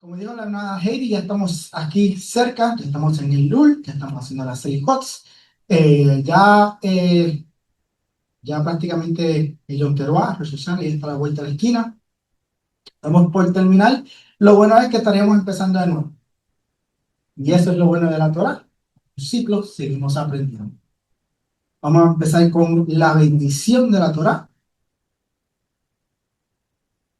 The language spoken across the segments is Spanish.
Como dijo la hermana Heidi, ya estamos aquí cerca, ya estamos en el LUL, ya estamos haciendo las 6 HOTS. Ya prácticamente el Yom Teruah, Rosh Hashanah, ya está a la vuelta de la esquina. Estamos por terminar. Lo bueno es que estaríamos empezando de nuevo. Y eso es lo bueno de la Torah. Un ciclo, seguimos aprendiendo. Vamos a empezar con la bendición de la Torah.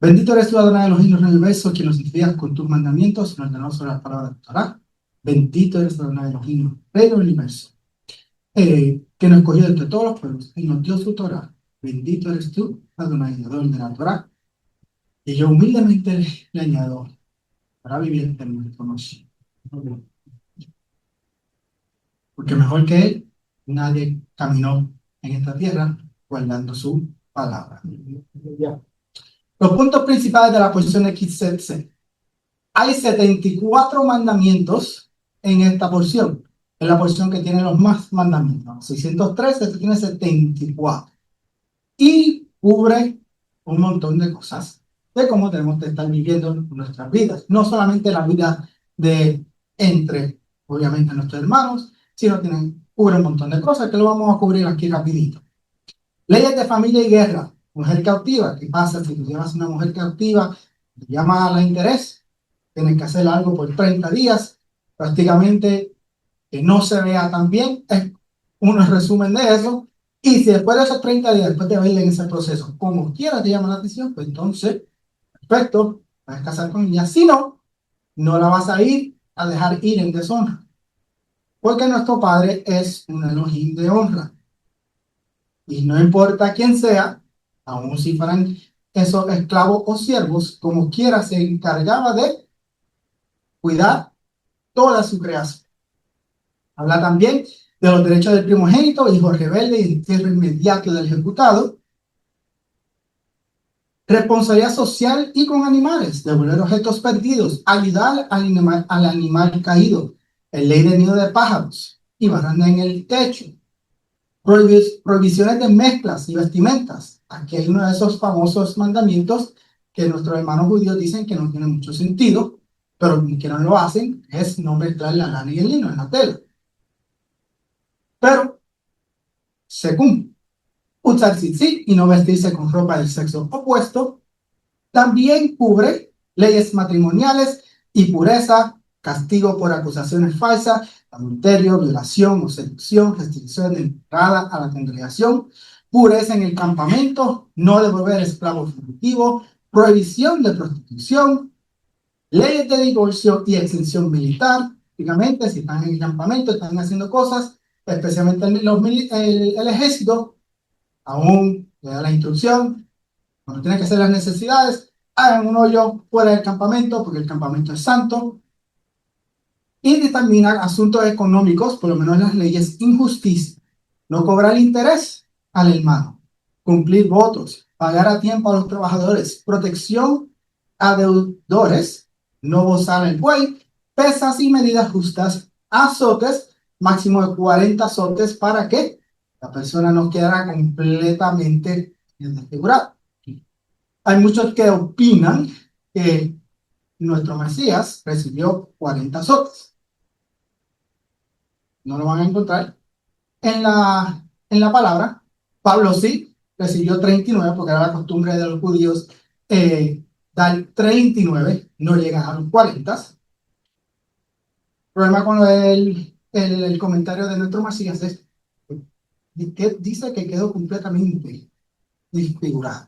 Bendito eres tú, Adonai Elohim, en el universo, quien nos santificas con tus mandamientos y nos ordenó sobre las palabras de la Torah. Bendito eres Adonai Elohim, Rey del universo, que nos escogió entre todos los pueblos y nos dio su Torah. Bendito eres tú, Adonai, Adonai de la Torah. Y yo humildemente le añado, para vivir en términos de conocimiento. Porque mejor que él, nadie caminó en esta tierra guardando su palabra. Los puntos principales de la posición de XCC. Hay 74 mandamientos en esta porción. Es la porción que tiene los más mandamientos. 603, este tiene 74. Y cubre un montón de cosas de cómo tenemos que estar viviendo nuestras vidas. No solamente la vida de entre, obviamente, nuestros hermanos, sino cubre un montón de cosas que lo vamos a cubrir aquí rapidito. Leyes de familia y guerra. Mujer cautiva. ¿Qué pasa si tú llevas una mujer cautiva? Te llama a la interés. Tienes que hacer algo por 30 días. Prácticamente que no se vea tan bien. Es un resumen de eso. Y si después de esos 30 días, después de verle en ese proceso, como quiera te llama la atención, pues entonces, perfecto, vas a casar con ella. Si no, no la vas a ir a dejar ir en deshonra. Porque nuestro Padre es un Elohim de honra. Y no importa quién sea, aun si fueran esos esclavos o siervos, como quiera se encargaba de cuidar toda su creación. Habla también de los derechos del primogénito, hijo rebelde y entierro inmediato del ejecutado. Responsabilidad social y con animales, devolver objetos perdidos, ayudar al animal caído, el ley de nido de pájaros y baranda en el techo. Prohibiciones de mezclas y vestimentas. Aquí hay uno de esos famosos mandamientos que nuestros hermanos judíos dicen que no tiene mucho sentido, pero que no lo hacen, es no mezclar la lana y el lino en la tela. Pero se cumple. Usar tzitzit y no vestirse con ropa del sexo opuesto. También cubre leyes matrimoniales y pureza, castigo por acusaciones falsas, adulterio, violación o seducción, restricción de entrada a la congregación, pureza en el campamento, no devolver esclavos fugitivos, prohibición de prostitución, leyes de divorcio y exención militar. Prácticamente, si están en el campamento, están haciendo cosas, especialmente el ejército, aún le da la instrucción, cuando tienen que hacer las necesidades, hagan un hoyo fuera del campamento, porque el campamento es santo. Y determinan asuntos económicos, por lo menos las leyes, injusticia, no cobrar interés al hermano, cumplir votos, pagar a tiempo a los trabajadores, protección a deudores, no gozar el buey, pesas y medidas justas, azotes, máximo de 40 azotes para que la persona no quedara completamente desfigurada. Hay muchos que opinan que nuestro Mesías recibió 40 azotes. No lo van a encontrar en la palabra. Pablo sí recibió 39, porque era la costumbre de los judíos dar 39, no llegan a los 40. El problema con el comentario de nuestro Mesías es que dice que quedó completamente desfigurado.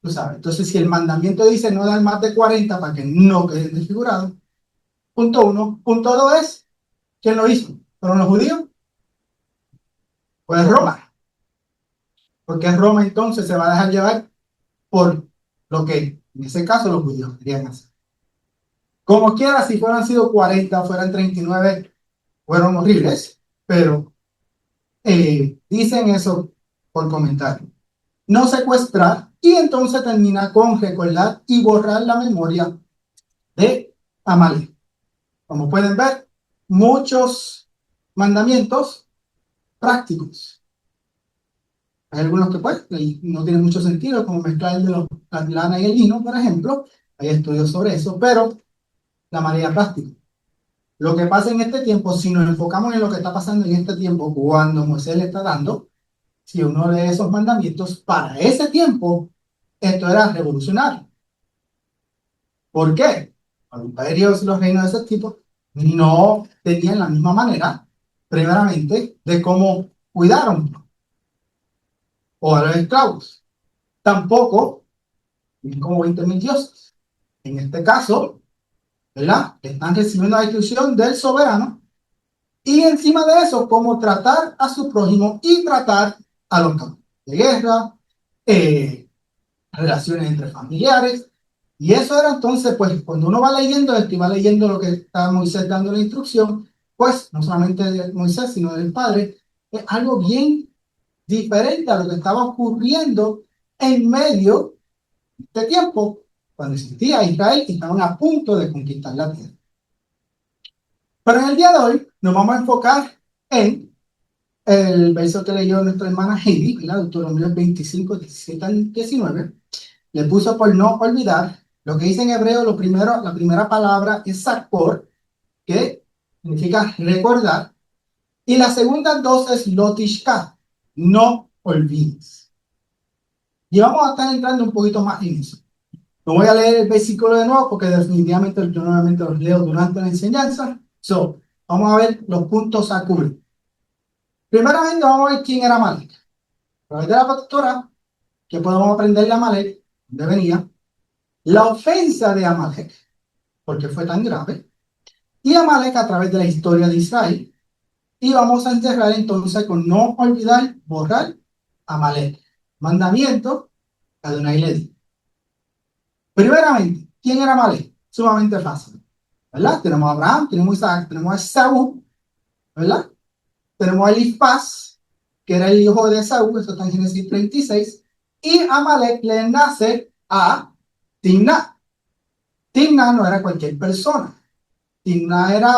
Tú sabes. Entonces, si el mandamiento dice no dar más de 40 para que no quede desfigurado, punto 1. Punto 2 es, ¿quién lo hizo? ¿Fueron los judíos? Pues Roma, porque Roma entonces se va a dejar llevar por lo que en ese caso los judíos querían hacer. Como quiera, si fueran sido 40, fueran 39, fueron horribles, pero dicen eso por comentario. No secuestrar, y entonces termina con recordar y borrar la memoria de Amalek. Como pueden ver, muchos mandamientos prácticos. Hay algunos que pues no tienen mucho sentido, como mezclar el de la lana y el lino, por ejemplo. Hay estudios sobre eso, pero la manera práctica. Lo que pasa en este tiempo, si nos enfocamos en lo que está pasando en este tiempo, cuando Moisés le está dando, si uno lee esos mandamientos, para ese tiempo, esto era revolucionario. ¿Por qué? Los imperios y los reinos de ese tipo no tenían la misma manera, primeramente, de cómo cuidaron o a los esclavos. Tampoco, como 20.000 dioses. En este caso, ¿verdad? Están recibiendo la instrucción del soberano y encima de eso, cómo tratar a su prójimo y tratar a los campos de guerra, relaciones entre familiares. Y eso era entonces, pues, cuando uno va leyendo esto y va leyendo lo que está Moisés dando la instrucción, pues, no solamente de Moisés, sino del Padre, es algo bien diferente a lo que estaba ocurriendo en medio de este tiempo, cuando existía Israel y estaban a punto de conquistar la tierra. Pero en el día de hoy nos vamos a enfocar en el verso que leyó nuestra hermana Heidi, Deuteronomio 25, 17 al 19. Le puso por no olvidar. Lo que dice en hebreo, la primera palabra es sakor, que significa recordar, y las segundas dos es lotishka, no olvides. Y vamos a estar entrando un poquito más en eso. No voy a leer el versículo de nuevo porque definitivamente yo normalmente los leo durante la enseñanza. Vamos a ver los puntos a cubrir. Primeramente vamos a ver quién era Amalek. A través de la pastora, que podemos aprender de Amalek, dónde venía, la ofensa de Amalek, porque fue tan grave, y Amalek a través de la historia de Israel. Y vamos a encerrar entonces con no olvidar, borrar Amalek. Mandamiento que Adonai le dio. Primeramente, ¿quién era Amalek? Sumamente fácil, ¿verdad? Tenemos a Abraham, tenemos a Isaac, tenemos a Esaú, ¿verdad? Tenemos a Elifaz, que era el hijo de Esaú, eso está en Génesis 36, y Amalek le nace a Timna. Timna no era cualquier persona. Timna era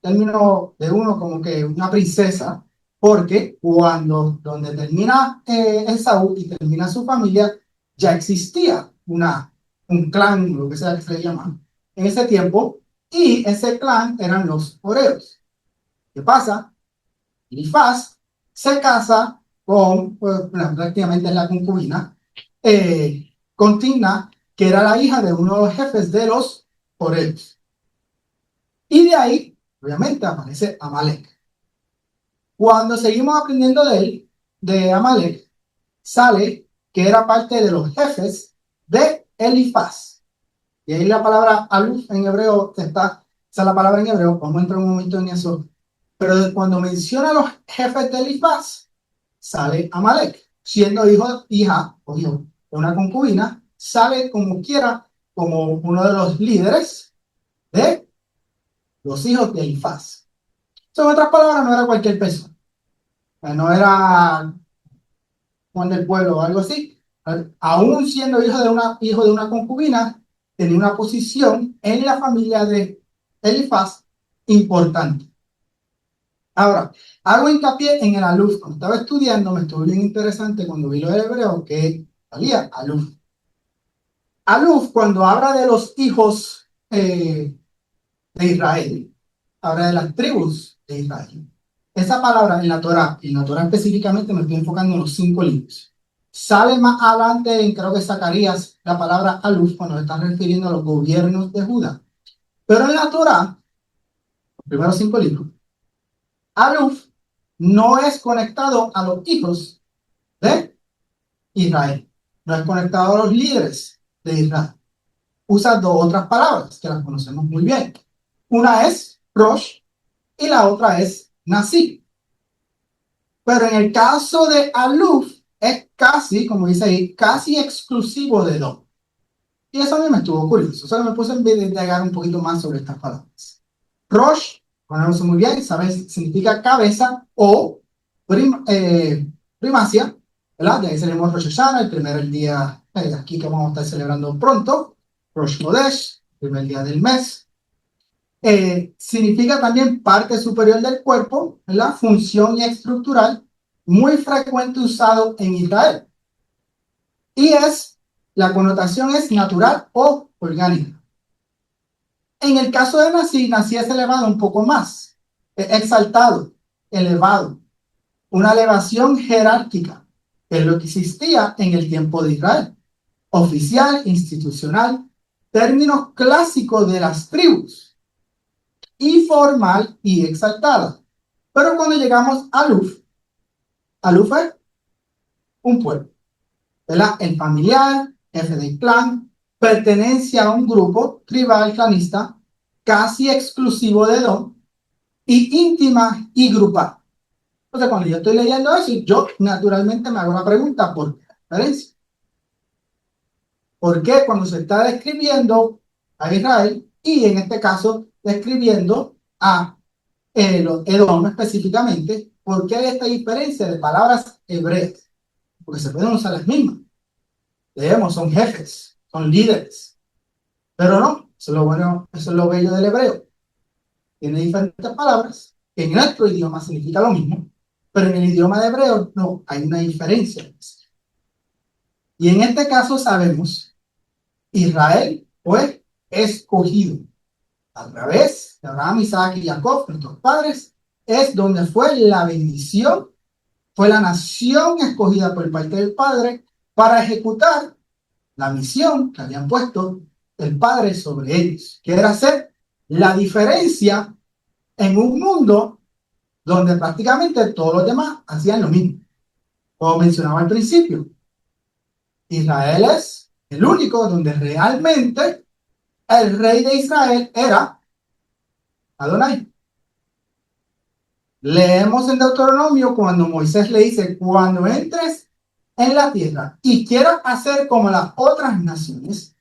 término de uno como que una princesa, porque cuando donde termina Esaú y termina su familia, ya existía un clan, lo que sea que se le llama, en ese tiempo, y ese clan eran los Horeos. ¿Qué pasa? Elifaz se casa con, pues, prácticamente la concubina, con Timna, que era la hija de uno de los jefes de los Horeos. Y de ahí, obviamente, aparece Amalek. Cuando seguimos aprendiendo de él, de Amalek, sale que era parte de los jefes de Elifaz. Y ahí la palabra aluf en hebreo esa es la palabra en hebreo, vamos a entrar un momento en eso. Pero cuando menciona a los jefes de Elifaz, sale Amalek, siendo hija o hijo de una concubina, sale como quiera, como uno de los líderes de los hijos de Elifaz. En otras palabras, no era cualquier persona. No era Juan del Pueblo o algo así. Aún siendo hijo de una concubina, tenía una posición en la familia de Elifaz importante. Ahora, hago hincapié en el aluf. Cuando estaba estudiando, me estuvo bien interesante cuando vi lo del hebreo que salía aluf. Aluf, cuando habla de los hijos de Israel, habla de las tribus de Israel. Esa palabra en la Torá específicamente me estoy enfocando en los 5 libros. Sale más adelante en, creo que Zacarías, la palabra aluf cuando se están refiriendo a los gobiernos de Judá. Pero en la Torá, los primeros 5 libros, aluf no es conectado a los hijos de Israel. No es conectado a los líderes de Israel. Usa dos otras palabras que las conocemos muy bien. Una es Rosh y la otra es Nasi. Pero en el caso de Aluf, es casi, como dice ahí, casi exclusivo de Do. Y eso a mí me estuvo curioso. Solo me puse a investigar un poquito más sobre estas palabras. Rosh, conocemos muy bien, ¿sabes? Significa cabeza o primacia, ¿verdad? De ahí tenemos Rosh Hashanah, el primer día aquí que vamos a estar celebrando pronto. Rosh Chodesh, primer día del mes. Significa también parte superior del cuerpo, ¿verdad? Función y estructural, muy frecuente usado en Israel. Y la connotación es natural o orgánica. En el caso de Nací es elevado un poco más, exaltado, elevado, una elevación jerárquica, que es lo que existía en el tiempo de Israel, oficial, institucional, términos clásicos de las tribus, y formal y exaltada. Pero cuando llegamos a Aluf es un pueblo, ¿verdad? El familiar, jefe del clan, pertenencia a un grupo tribal clanista casi exclusivo de Edom y íntima y grupal. Entonces, cuando yo estoy leyendo eso, yo naturalmente me hago la pregunta, ¿por qué la diferencia? ¿Por qué cuando se está describiendo a Israel y en este caso describiendo a Edom específicamente, por qué hay esta diferencia de palabras hebreas? Porque se pueden usar las mismas. Leemos, son jefes, son líderes, pero no, eso es lo bueno, eso es lo bello del hebreo. Tiene diferentes palabras que en nuestro idioma significa lo mismo, pero en el idioma de hebreo no, hay una diferencia. Y en este caso sabemos, Israel fue escogido a través de Abraham, Isaac y Jacob, nuestros padres, es donde fue la bendición, fue la nación escogida por parte del Padre para ejecutar la misión que habían puesto el Padre sobre ellos, que era hacer la diferencia en un mundo donde prácticamente todos los demás hacían lo mismo. Como mencionaba al principio, Israel es el único donde realmente el rey de Israel era Adonai. Leemos en Deuteronomio cuando Moisés le dice, cuando entres en la tierra y quieras hacer como las otras naciones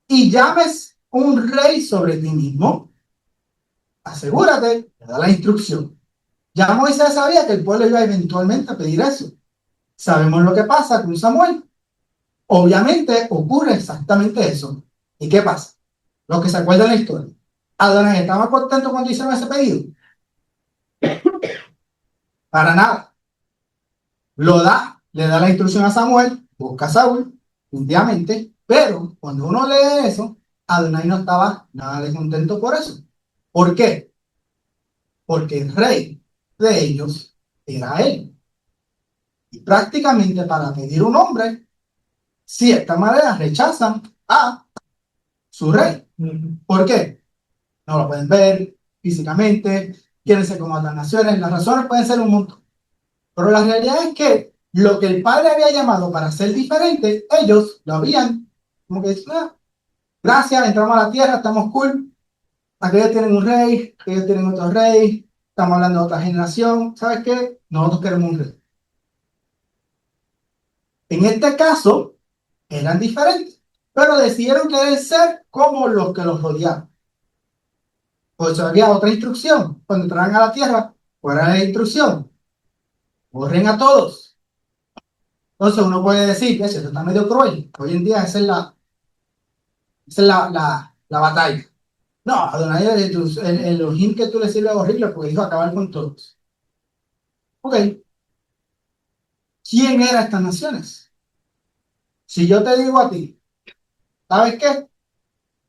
y llames un rey sobre ti mismo, asegúrate, le da la instrucción. Ya Moisés sabía que el pueblo iba eventualmente a pedir eso. Sabemos lo que pasa con Samuel. Obviamente ocurre exactamente eso. ¿Y qué pasa? Los que se acuerdan de la historia. Adonai estaba contento cuando hicieron ese pedido. Para nada. Lo da, le da la instrucción a Samuel, busca a Saúl, definitivamente, pero cuando uno lee eso, Adonai no estaba nada de contento por eso. ¿Por qué? Porque el rey de ellos era él. Y prácticamente para pedir un hombre, si de esta manera rechazan a su rey. ¿Por qué? No lo pueden ver físicamente, quieren ser como otras naciones, las razones pueden ser un montón. Pero la realidad es que lo que el padre había llamado para ser diferente, ellos lo habían, como que, gracias, entramos a la tierra, estamos cool, aquellos tienen un rey, aquellos tienen otro rey, estamos hablando de otra generación, ¿sabes qué? Nosotros queremos un rey. En este caso, eran diferentes, pero decidieron querer ser como los que los rodeaban. Por eso había otra instrucción. Cuando entraran a la tierra, fuera la instrucción. Borren a todos. Entonces uno puede decir que eso está medio cruel. Hoy en día esa es la batalla. No, Adonai, el Elohim que tú le sirves es horrible porque dijo acabar con todos. Ok, ¿quién era estas naciones? Si yo te digo a ti, ¿sabes qué?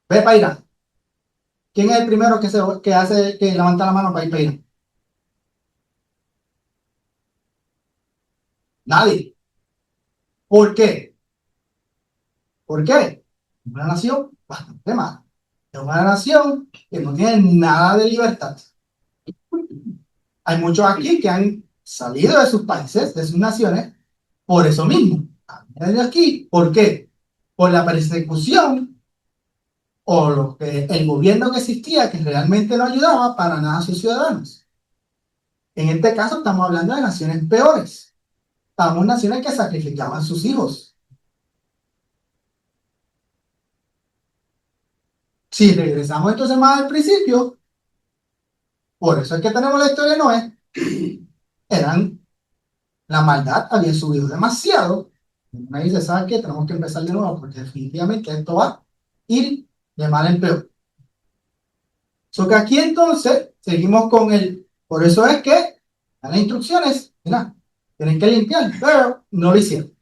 Ve para Irán. ¿Quién es el primero que levanta la mano para ir para Irán? Nadie. ¿Por qué? ¿Por qué? Una nación bastante mala. Es una nación que no tiene nada de libertad. Hay muchos aquí que han salido de sus países, de sus naciones, por eso mismo. Han venido aquí, ¿por qué? Por la persecución o el gobierno que existía que realmente no ayudaba para nada a sus ciudadanos. En este caso estamos hablando de naciones peores. Estamos naciones que sacrificaban a sus hijos. Si regresamos entonces más al principio, por eso es que tenemos la historia de Noé, la maldad había subido demasiado. Me dice, ¿sabes qué? Tenemos que empezar de nuevo porque definitivamente esto va a ir de mal en peor. So que aquí entonces seguimos con por eso es que las instrucciones, mira, tienen que limpiar, pero no lo hicieron.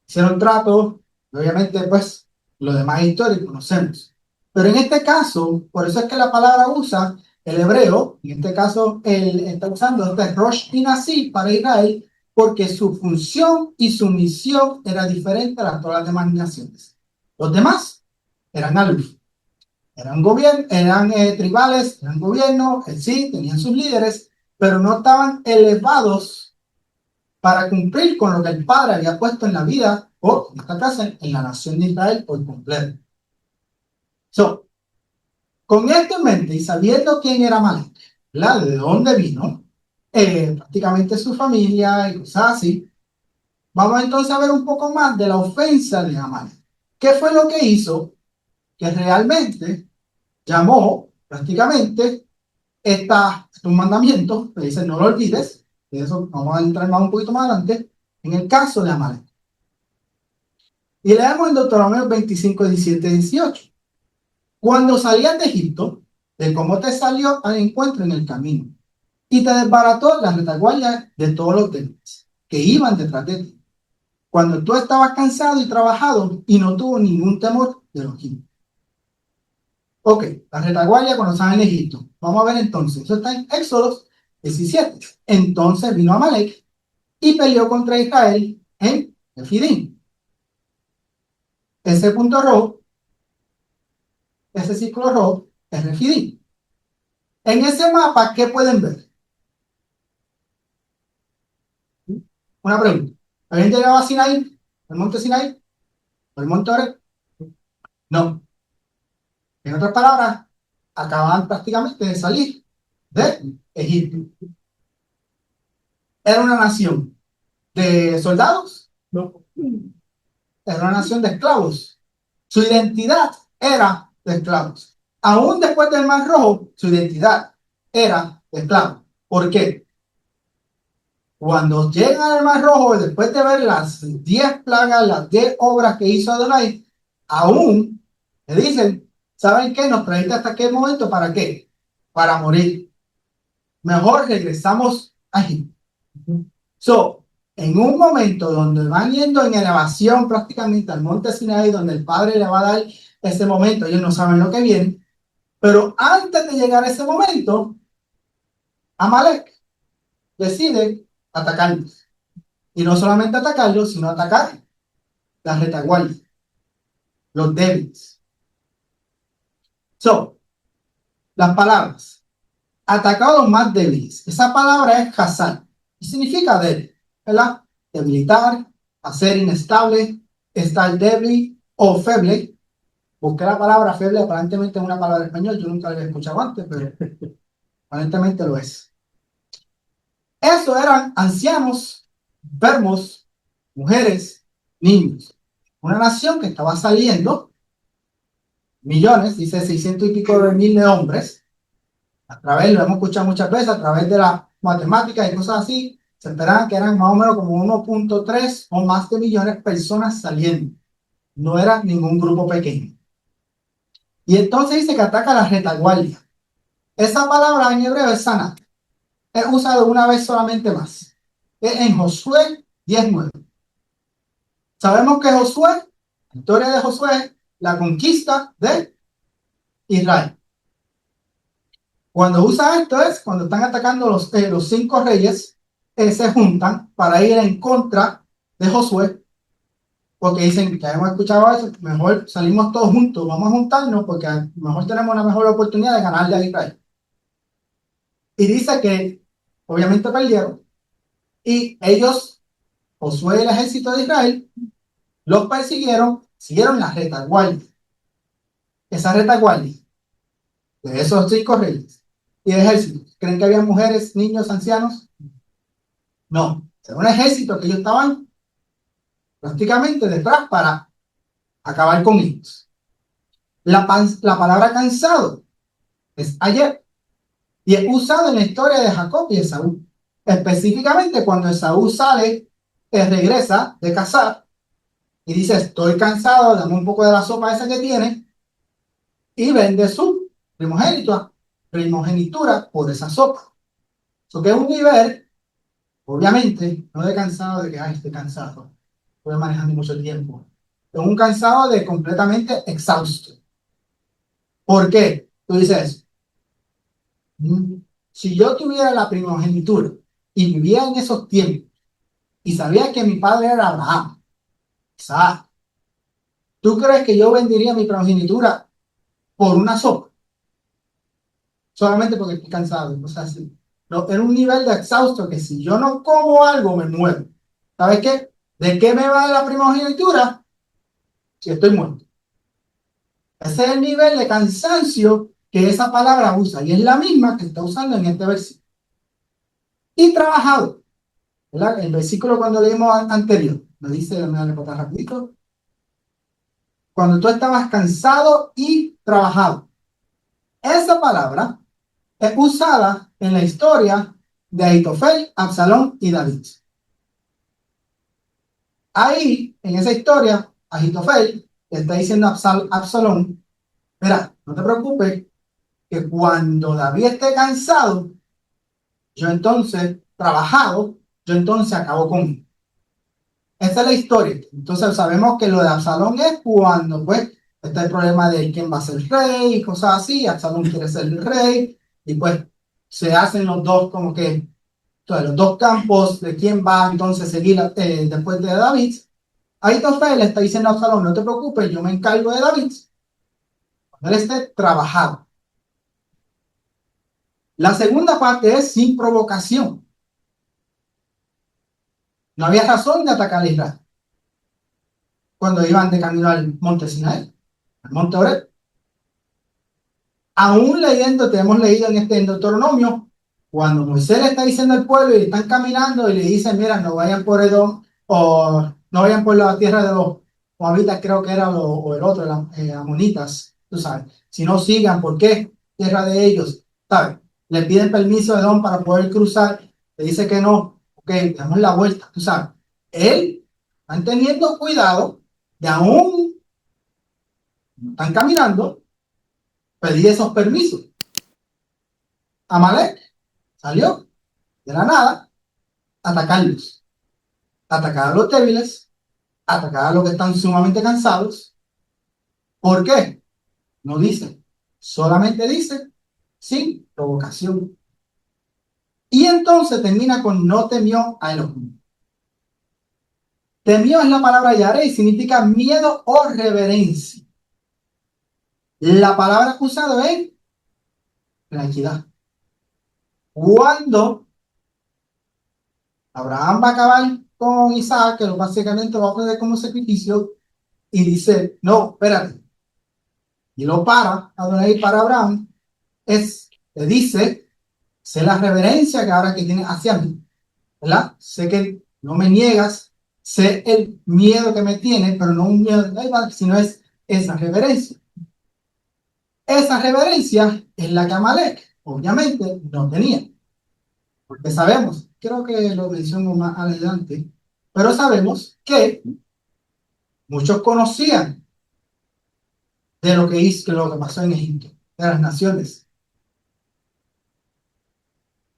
Hicieron tratos, obviamente pues lo demás histórico conocemos. Pero en este caso, por eso es que la palabra usa el hebreo, en este caso él está usando este Rosh y Nasi para Israel, porque su función y su misión era diferente a todas las demás naciones. Los demás eran aluf, eran tribales, eran gobiernos, sí, tenían sus líderes, pero no estaban elevados para cumplir con lo que el Padre había puesto en la vida, o en esta casa, en la nación de Israel por completo. So, con esto en mente y sabiendo quién era Amalek, ¿verdad? De dónde vino, prácticamente su familia y cosas así, vamos entonces a ver un poco más de la ofensa de Amalek. ¿Qué fue lo que hizo que realmente llamó prácticamente estos mandamientos, que dicen no lo olvides, de eso vamos a entrar más un poquito más adelante, en el caso de Amalek? Y leemos en Deuteronomio 25, 17, 18. Cuando salías de Egipto, de cómo te salió al encuentro en el camino, y te desbarató la retaguardia de todos los demás que iban detrás de ti, cuando tú estabas cansado y trabajado y no tuvo ningún temor de los egipcios. Ok, la retaguardia cuando estaban en Egipto. Vamos a ver entonces, eso está en Éxodo 17. Entonces vino Amalek y peleó contra Israel en Refidim. Ese punto rojo, ese círculo rojo, es Refidim. En ese mapa, ¿qué pueden ver? Una pregunta. ¿Habían llegado a Sinaí? ¿El monte Sinaí? ¿O el monte Oreb? No. En otras palabras, acababan prácticamente de salir de Egipto. ¿Era una nación de soldados? No. Era una nación de esclavos. Su identidad era de esclavos. Aún después del Mar Rojo, su identidad era de esclavos. ¿Por qué? Cuando llegan al Mar Rojo, después de ver las 10 plagas, las 10 obras que hizo Adonai, aún le dicen, ¿saben qué? Nos trajiste hasta aquel momento, ¿para qué? Para morir. Mejor regresamos a Egipto. So, en un momento donde van yendo en elevación prácticamente al monte Sinaí, donde el Padre le va a dar ese momento, ellos no saben lo que viene, pero antes de llegar a ese momento, Amalek decide atacarlos. Y no solamente atacarlos, sino atacar la retaguardia, los débiles. So, las palabras. Atacar a los más débiles. Esa palabra es Hazar. Y significa débil, ¿verdad? Debilitar, hacer inestable, estar débil o feble. Busqué la palabra feble, aparentemente es una palabra en español, yo nunca la había escuchado antes, pero aparentemente lo es. Eso eran ancianos, enfermos, mujeres, niños. Una nación que estaba saliendo, millones, dice 600 y pico de mil de hombres, a través, lo hemos escuchado muchas veces, a través de las matemáticas y cosas así, se esperaban que eran más o menos como 1.3 o más de millones de personas saliendo. No era ningún grupo pequeño. Y entonces dice que ataca la retaguardia. Esa palabra en hebreo es sana. Es usada una vez solamente más. Es en Josué 10:9. Sabemos que Josué, la historia de Josué, la conquista de Israel. Cuando usa esto es cuando están atacando los 5 reyes, se juntan para ir en contra de Josué, porque dicen que hemos escuchado eso, mejor salimos todos juntos, vamos a juntarnos porque a lo mejor tenemos una mejor oportunidad de ganarle a Israel. Y dice que obviamente perdieron y ellos, Josué y el ejército de Israel, los persiguieron, siguieron la retaguardia. Esa retaguardia de esos 5 reyes y ejércitos. ¿Creen que había mujeres, niños, ancianos? No, era un ejército que ellos estaban prácticamente detrás para acabar con ellos. La palabra cansado es ayer y es usado en la historia de Jacob y Esaú. Específicamente cuando Esaú sale, regresa de cazar y dice, estoy cansado, dame un poco de la sopa esa que tiene, y vende su primogenitura por esa sopa. Eso que es un nivel, obviamente, no de cansado de que, ay, estoy cansado, estoy manejando mucho tiempo. Es un cansado de completamente exhausto. ¿Por qué? Tú dices, si yo tuviera la primogenitura y vivía en esos tiempos y sabía que mi padre era Abraham, Isaac, ¿tú crees que yo vendería mi primogenitura por una sopa? Solamente porque estoy cansado, cosas así. No, era un nivel de exhausto que si yo no como algo me muero. ¿Sabes qué? ¿De qué me vale la primogenitura si estoy muerto? Ese es el nivel de cansancio que esa palabra usa y es la misma que está usando en este versículo. Y trabajado, ¿verdad? El versículo cuando leímos anterior, nos dice, me voy a reportar rapidito, cuando tú estabas cansado y trabajado. Esa palabra es usada en la historia de Ahitofel, Absalón y David. Ahí, en esa historia, Ahitofel le está diciendo a Absalón, mira, no te preocupes, que cuando David esté cansado, yo entonces, trabajado, yo entonces acabo con él. Esta es la historia. Entonces sabemos que lo de Absalón es cuando, pues, está el problema de quién va a ser rey y cosas así. Absalón quiere ser el rey y pues se hacen los dos como que, entonces, los dos campos de quién va entonces a seguir después de David. Ahitofel le está diciendo a Absalón, no te preocupes, yo me encargo de David cuando él esté trabajado. La segunda parte es sin provocación. No había razón de atacar a Israel cuando iban de camino al monte Sinai, al monte Oreb. Aún leyendo, te hemos leído en Deuteronomio, cuando Moisés le está diciendo al pueblo y están caminando y le dicen, mira, no vayan por Edom o no vayan por la tierra de los Moabitas, creo que era, o el otro, Amonitas, tú sabes, si no sigan, ¿por qué? Tierra de ellos, ¿sabes? Le piden permiso a Edom para poder cruzar, le dice que no, ok, damos la vuelta, tú sabes. Él, están teniendo cuidado de aún, están caminando, pedir esos permisos. Amalek salió de la nada a atacarlos, atacar a los débiles, atacar a los que están sumamente cansados. ¿Por qué? No dice, solamente dice sin provocación. Y entonces termina con no temió a Elohim. Temió es la palabra yare y significa miedo o reverencia. La palabra usada es la equidad. Cuando Abraham va a acabar con Isaac, que básicamente lo va a poner como sacrificio, y dice, no, espérate, y lo para, Adonai para Abraham, le dice, sé la reverencia que ahora que tiene hacia mí, ¿verdad? Sé que no me niegas, sé el miedo que me tiene, pero no un miedo de rival, sino es esa reverencia. Esa reverencia es la que Amalek, obviamente, no tenía, porque sabemos, creo que lo menciono más adelante, pero sabemos que muchos conocían de lo que hizo, de lo que pasó en Egipto, de las naciones.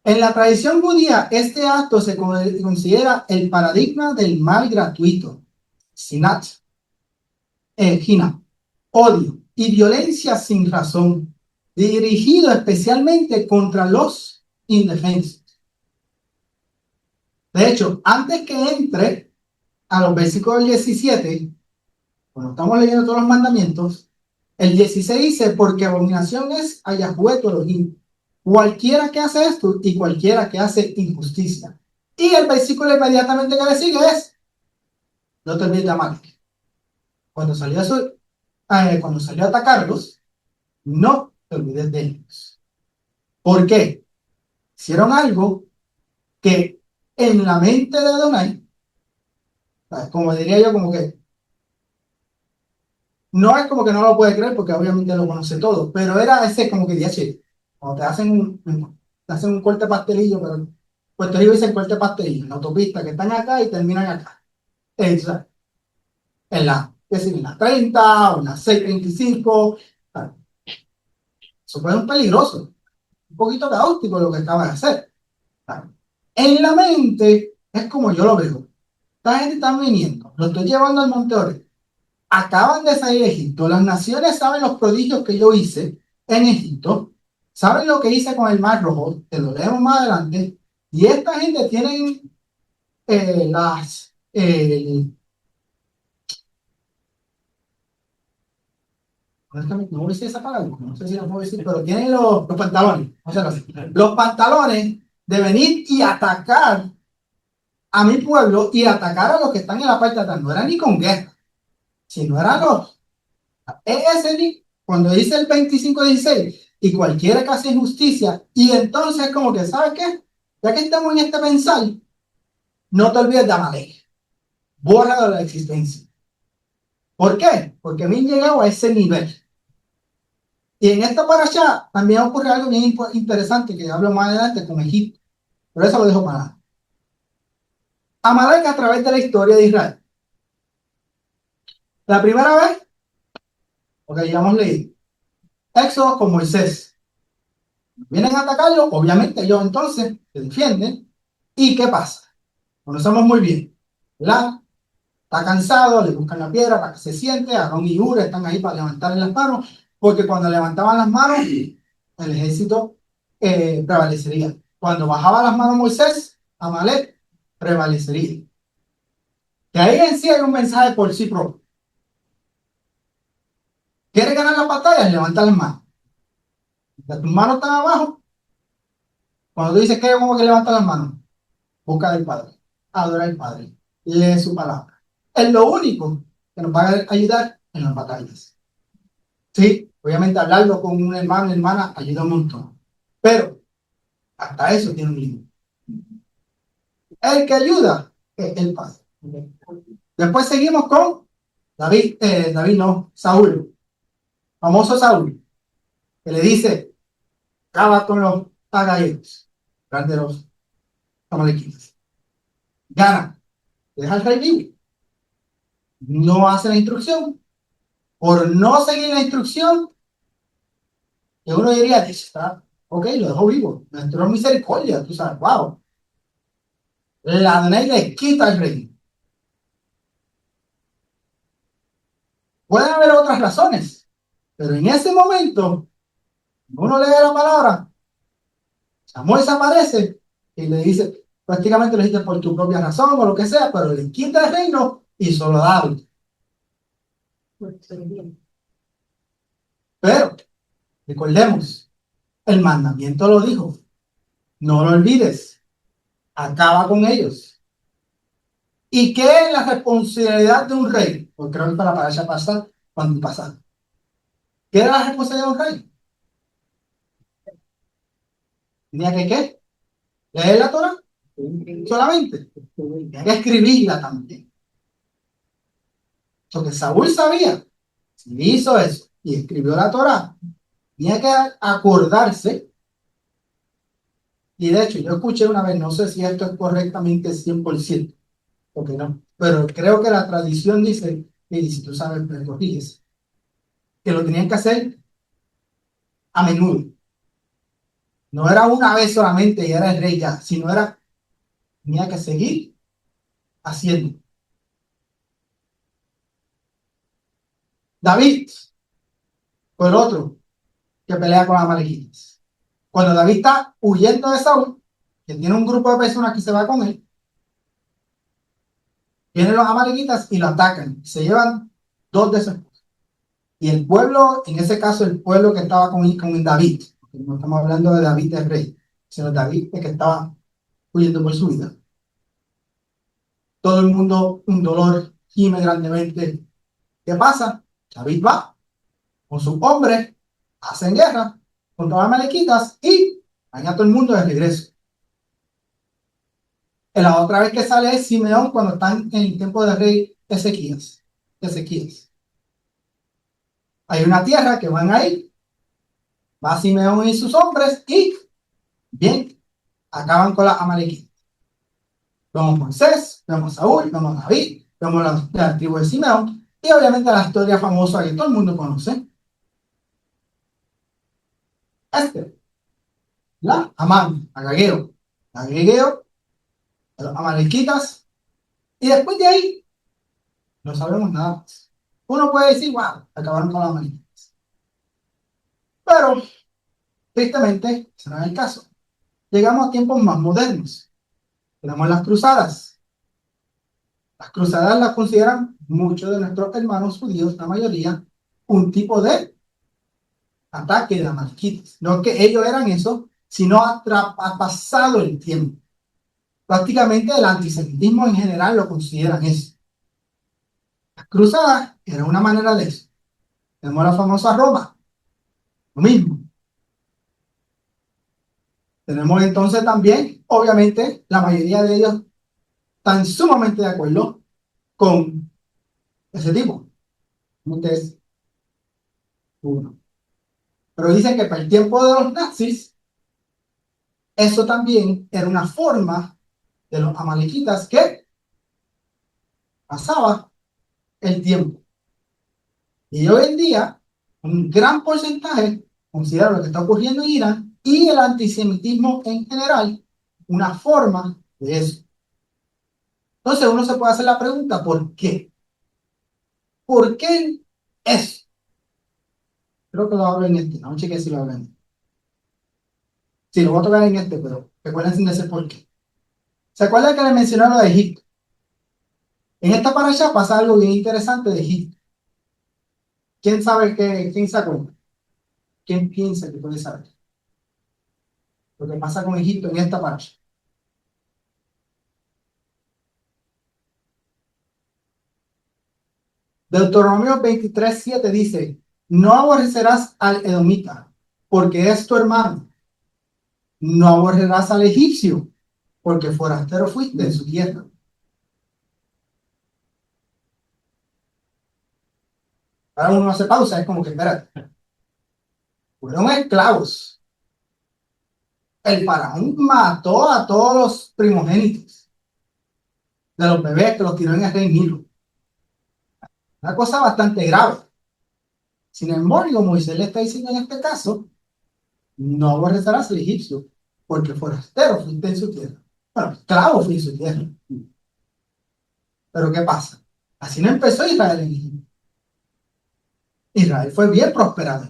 En la tradición judía, este acto se considera el paradigma del mal gratuito, sinat, hina, odio y violencia sin razón, dirigido especialmente contra los indefensos. De hecho, antes que entre a los versículos 17, cuando estamos leyendo todos los mandamientos, el 16 dice, porque abominación es a Yahweh tu Elohim, cualquiera que hace esto y cualquiera que hace injusticia. Y el versículo inmediatamente que le sigue es, no te olvides de Amalek. Cuando salió, cuando salió a atacarlos, no te olvides de ellos. ¿Por qué? Hicieron algo que en la mente de Adonai, como diría yo, como que no es como que no lo puede creer porque obviamente lo conoce todo, pero era ese como que dice, cuando te hacen un corte pastelillo, pero en Puerto Rico dicen corte pastelillo, en la autopista que están acá y terminan acá. Esa, es decir, en la 30 o en la 635. Eso fue un peligroso, un poquito caótico lo que acaba de hacer. En la mente es como yo lo veo. Esta gente está viniendo, lo estoy llevando al Monte Oreb. Acaban de salir de Egipto. Las naciones saben los prodigios que yo hice en Egipto. Saben lo que hice con el Mar Rojo. Te lo leemos más adelante. Y esta gente tiene no voy a decir esa palabra, no sé si la puedo decir, pero tienen los pantalones. O sea, los pantalones de venir y atacar a mi pueblo y atacar a los que están en la parte de atrás. No era ni con guerra, sino eran los ESN, cuando dice el 25:16, y cualquiera que hace injusticia, y entonces como que, ¿sabes qué? Ya que estamos en este pensar, no te olvides de Amalek, borra de la existencia. ¿Por qué? Porque me han llegado a ese nivel. Y en esta parasha también ocurre algo bien interesante que hablo más adelante con Egipto, pero eso lo dejo para nada. Amalek a través de la historia de Israel. La primera vez, porque ya hemos leído, Éxodo con Moisés. Vienen a atacarlo, obviamente ellos entonces se defienden. ¿Y qué pasa? Conocemos muy bien, ¿verdad? Está cansado, le buscan la piedra para que se siente, Aarón y Hur están ahí para levantarle las manos, porque cuando levantaban las manos, el ejército prevalecería. Cuando bajaba las manos Moisés, Amalek prevalecería. Que ahí en sí hay un mensaje por sí propio. ¿Quieres ganar la batalla? Levanta las manos. Tus manos están abajo. Cuando tú dices que como que levanta las manos, busca al Padre, adora al Padre, lee su palabra. Es lo único que nos va a ayudar en las batallas. Sí, obviamente hablarlo con un hermano, hermana, ayuda un montón. Pero hasta eso tiene un límite. El que ayuda es el Padre. Después seguimos con David no, Saúl, famoso Saúl, que le dice, acaba con los agalleros, de los amalequitas. Gana, deja al rey vivo. No hace la instrucción. Por no seguir la instrucción, que uno diría, está, ok, lo dejó vivo. Nuestro misericordia, tú sabes, wow. La Adonai le quita el reino. Pueden haber otras razones, pero en ese momento, uno lee la palabra, Samuel se aparece y le dice, prácticamente lo dice por tu propia razón o lo que sea, pero le quita el reino y solo da algo. Pero, recordemos, el mandamiento lo dijo, no lo olvides, acaba con ellos. ¿Y qué es la responsabilidad de un rey? Porque creo que para allá pasar, cuando pasar. ¿Qué era la responsabilidad de un rey? Tenía que ¿qué? Leer la Torah solamente. Tenía que escribirla también. Lo que Saúl sabía, si hizo eso y escribió la Torah, tenía que acordarse. Y de hecho, yo escuché una vez, no sé si esto es correctamente 100%, porque no, pero creo que la tradición dice, y si tú sabes, me corriges, que lo tenían que hacer a menudo. No era una vez solamente y era el rey ya, sino era, tenía que seguir haciendo. David fue el otro que pelea con las amalequitas. Cuando David está huyendo de Saúl, que tiene un grupo de personas que se va con él, vienen los amalequitas y lo atacan. Se llevan dos de esos. Y el pueblo, en ese caso, el pueblo que estaba con David, porque no estamos hablando de David el rey, sino David el que estaba huyendo por su vida. Todo el mundo, un dolor, gime grandemente. ¿Qué pasa? David va con sus hombres, hacen guerra contra los amalequitas y Daña a todo el mundo de regreso. La otra vez que sale es Simeón cuando están en el tiempo del rey Ezequías. Ezequías. Hay una tierra que van ahí, va Simeón y sus hombres y, bien, acaban con las amalequitas. Vemos a Moisés, vemos a Saúl, vemos a David, vemos la tribu de Simeón y obviamente la historia famosa que todo el mundo conoce. Amán, Agageo, Agageo, los amalequitas y después de ahí no sabemos nada más. Uno puede decir, wow, acabaron con los amalequitas. Pero, tristemente, ese no es el caso. Llegamos a tiempos más modernos. Tenemos las cruzadas. Las cruzadas las consideran muchos de nuestros hermanos judíos, la mayoría, un tipo de ataque de amalquitas. No que ellos eran eso, sino ha pasado el tiempo. Prácticamente el antisemitismo en general lo consideran eso. Las cruzadas eran una manera de eso. Tenemos la famosa Roma, lo mismo. Tenemos entonces también, obviamente, la mayoría de ellos están sumamente de acuerdo con ese tipo. Entonces, uno. Pero dicen que para el tiempo de los nazis, eso también era una forma de los amalequitas que pasaba el tiempo. Y hoy en día, un gran porcentaje considera lo que está ocurriendo en Irán y el antisemitismo en general una forma de eso. Entonces uno se puede hacer la pregunta, ¿por qué? ¿Por qué eso? Creo que lo hablo en este, no chequeé si lo hablo en este. Sí, lo voy a tocar en este, pero recuerden de ese por qué. ¿Se acuerdan que les mencioné lo de Egipto? En esta parasha pasa algo bien interesante de Egipto. ¿Quién sabe quién se acuerda? ¿Quién piensa que puede saber lo que pasa con Egipto en esta parasha? Deuteronomio 23:7 dice, no aborrecerás al edomita, porque es tu hermano. No aborrecerás al egipcio, porque forastero fuiste en su tierra. Ahora uno hace pausa, es como que, espérate, fueron esclavos. El faraón mató a todos los primogénitos de los bebés que los tiró en el rey Nilo. Una cosa bastante grave. Sin embargo, Moisés le está diciendo en este caso, no aborrecerás al egipcio, porque forastero fuiste en su tierra. Bueno, esclavo fuiste en su tierra. Pero ¿qué pasa? Así no empezó Israel en Egipto. Israel fue bien prosperado.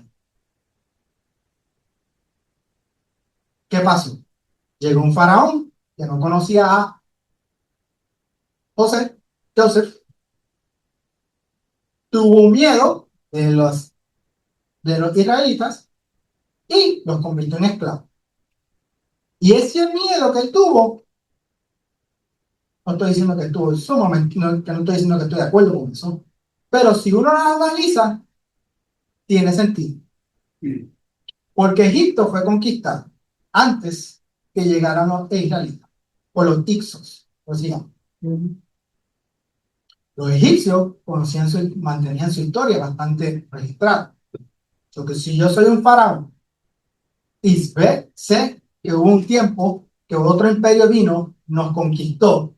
¿Qué pasó? Llegó un faraón que no conocía a José, Joseph, tuvo miedo de los israelitas y los convirtió en esclavos. Y ese miedo que él tuvo, no estoy diciendo que estuvo sumamente, que no estoy diciendo que estoy de acuerdo con eso, pero si uno lo analiza, tiene sentido. Porque Egipto fue conquistado antes que llegaran los israelitas, o los Ixos, o sea, los egipcios mantenían su historia bastante registrada. Porque si yo soy un faraón y sé que hubo un tiempo que otro imperio vino, nos conquistó,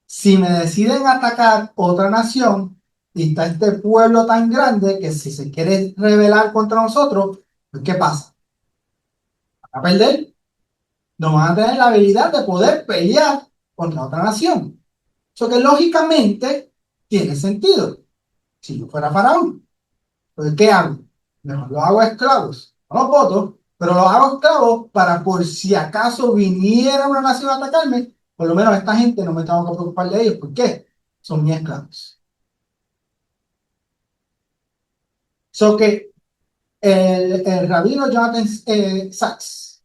si me deciden atacar otra nación y está este pueblo tan grande que si se quiere rebelar contra nosotros, pues ¿qué pasa? ¿Van a perder? No van a tener la habilidad de poder pelear contra otra nación. Eso que lógicamente tiene sentido. Si yo fuera faraón, pues ¿qué hago? Mejor los hago esclavos. No los voto, pero los hago esclavos para por si acaso viniera una nación a atacarme, por lo menos esta gente no me tengo que preocupar de ellos. ¿Por qué? Son mis esclavos. So que el rabino Jonathan Sachs,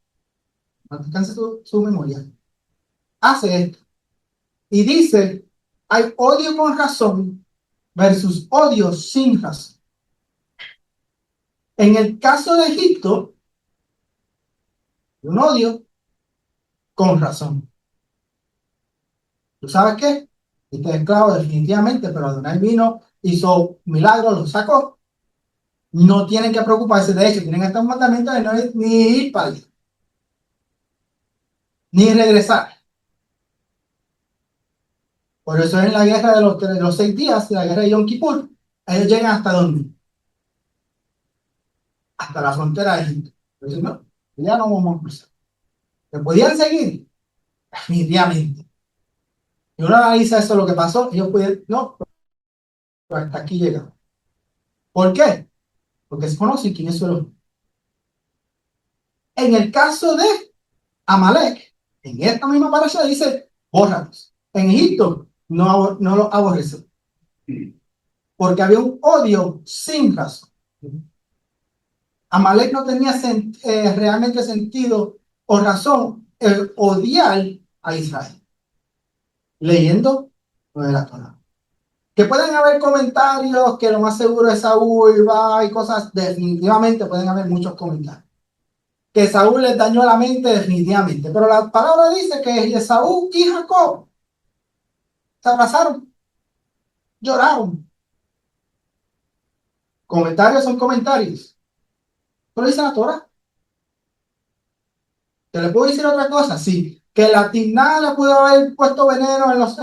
no descanse su memoria, hace esto y dice, hay odio con razón versus odio sin razón. En el caso de Egipto, un odio con razón. ¿Tú sabes qué? Este esclavo definitivamente, pero Adonai vino, hizo milagros, lo sacó. No tienen que preocuparse, de hecho, tienen hasta un mandamiento de no ir, ni ir para allá, ni regresar. Por eso en la guerra de los 6 días, la guerra de Yom Kippur, ellos llegan hasta dónde? Hasta la frontera de Egipto. Entonces, no, ya no vamos a cruzar. ¿Que podían seguir? Definitivamente. Y uno analiza eso, lo que pasó, ellos pudieron, no, pero hasta aquí llegaron. ¿Por qué? Porque se conoce quién es su Elohim. En el caso de Amalek, en esta misma parasha dice, bórralos. En Egipto no lo aborreció, porque había un odio sin razón. Amalek no tenía realmente sentido o razón el odiar a Israel, leyendo lo de la Torah. Que pueden haber comentarios, que lo más seguro es Saúl, va y cosas, definitivamente pueden haber muchos comentarios. Que Saúl les dañó la mente, definitivamente. Pero la palabra dice que Esaú y Jacob se abrazaron, lloraron. Comentarios son comentarios. ¿Pero dice la Torah? ¿Te le puedo decir otra cosa? Sí. Que la Timná le pudo haber puesto veneno en los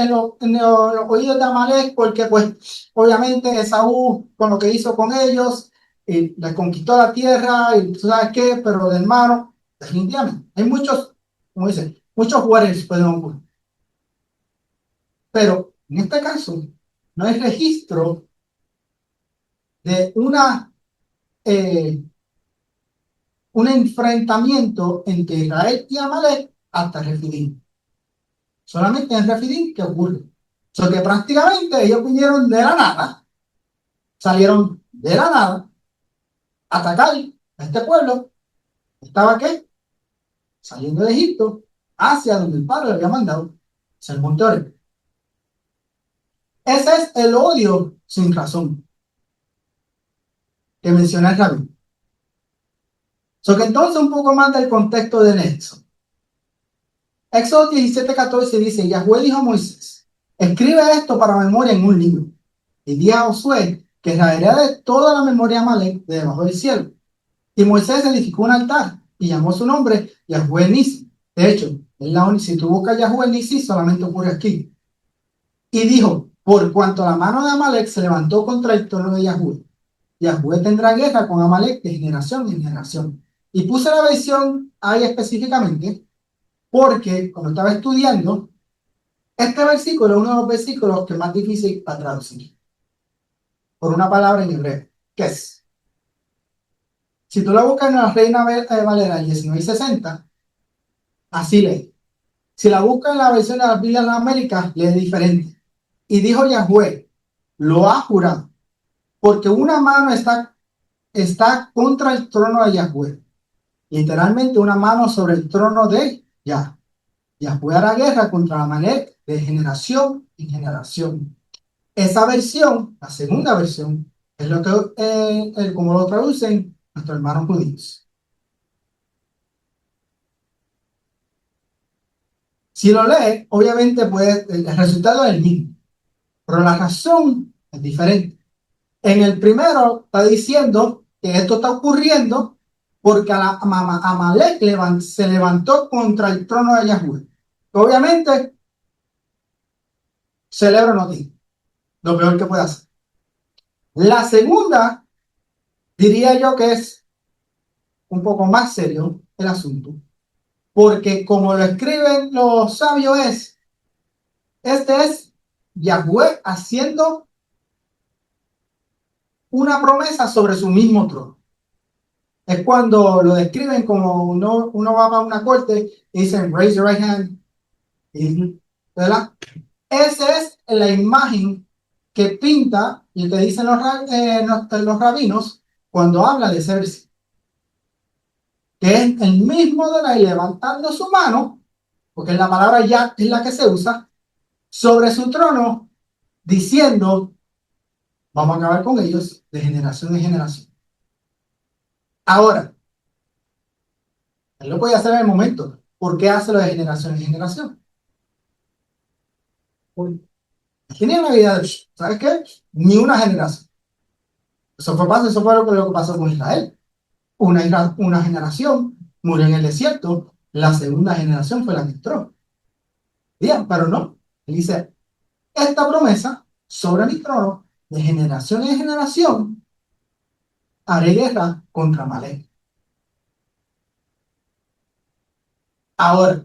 oídos de Amalek, porque pues obviamente Esaú, con lo que hizo con ellos, les conquistó la tierra, y tú sabes qué, pero de hermano, definitivamente. Hay muchos, como dicen, muchos jugadores pueden ocurrir. Pero en este caso, no hay registro de un enfrentamiento entre Israel y Amalek hasta Refidim. Solamente en Refidim que ocurre. O sea que prácticamente ellos vinieron de la nada, salieron de la nada a atacar a este pueblo. ¿Estaba qué? Saliendo de Egipto hacia donde el padre le había mandado, hacia el monte Oreb. Ese es el odio sin razón que menciona el rabí. So que entonces un poco más del contexto de Éxodo. Éxodo 17:14 dice, Yahweh dijo a Moisés, escribe esto para memoria en un libro. Y di a Josué que raerá de toda la memoria de Amalek de debajo del cielo. Y Moisés edificó un altar y llamó su nombre Yahweh Nisi. De hecho, si tú buscas Yahweh Nisi, solamente ocurre aquí. Y dijo, por cuanto la mano de Amalek se levantó contra el trono de Yahweh, Yahweh tendrá guerra con Amalek de generación en generación. Y puse la versión ahí específicamente porque cuando estaba estudiando, este versículo es uno de los versículos que es más difícil para traducir. Por una palabra en hebreo, que es. Si tú la buscas en la Reina Valera 1960, así lee. Si la buscas en la versión de la Biblia de las Américas, lee diferente. Y dijo Yahweh, lo ha jurado, porque una mano está contra el trono de Yahweh. Literalmente una mano sobre el trono de Yah. Yahweh hará guerra contra Amalek de generación en generación. Esa versión, la segunda versión, es lo que, como lo traducen nuestros hermanos judíos. Si lo lee, obviamente el resultado es el mismo, pero la razón es diferente. En el primero está diciendo que esto está ocurriendo porque Amalek se levantó contra el trono de Yahweh. Obviamente, celebro no tiene, lo peor que puede hacer. La segunda, diría yo que es un poco más serio el asunto, porque como lo escriben los sabios este es Yahweh haciendo una promesa sobre su mismo trono. Es cuando lo describen como uno va a una corte y dicen, raise your right hand. ¿Verdad? Esa es la imagen que pinta y que dicen los rabinos cuando habla de ese versículo. Que es el mismo de la levantando su mano, porque la palabra ya es la que se usa, sobre su trono, diciendo, vamos a acabar con ellos de generación en generación. Ahora, Él lo podía hacer en el momento. ¿Por qué hace lo de generación en generación? Él tenía una vida de, ¿sabes qué? Ni una generación. Eso fue lo que pasó con Israel. Una generación murió en el desierto, la segunda generación fue la que entró. Bien, pero no. Él dice, esta promesa sobre mi trono, de generación en generación, haré guerra contra Amalek. Ahora,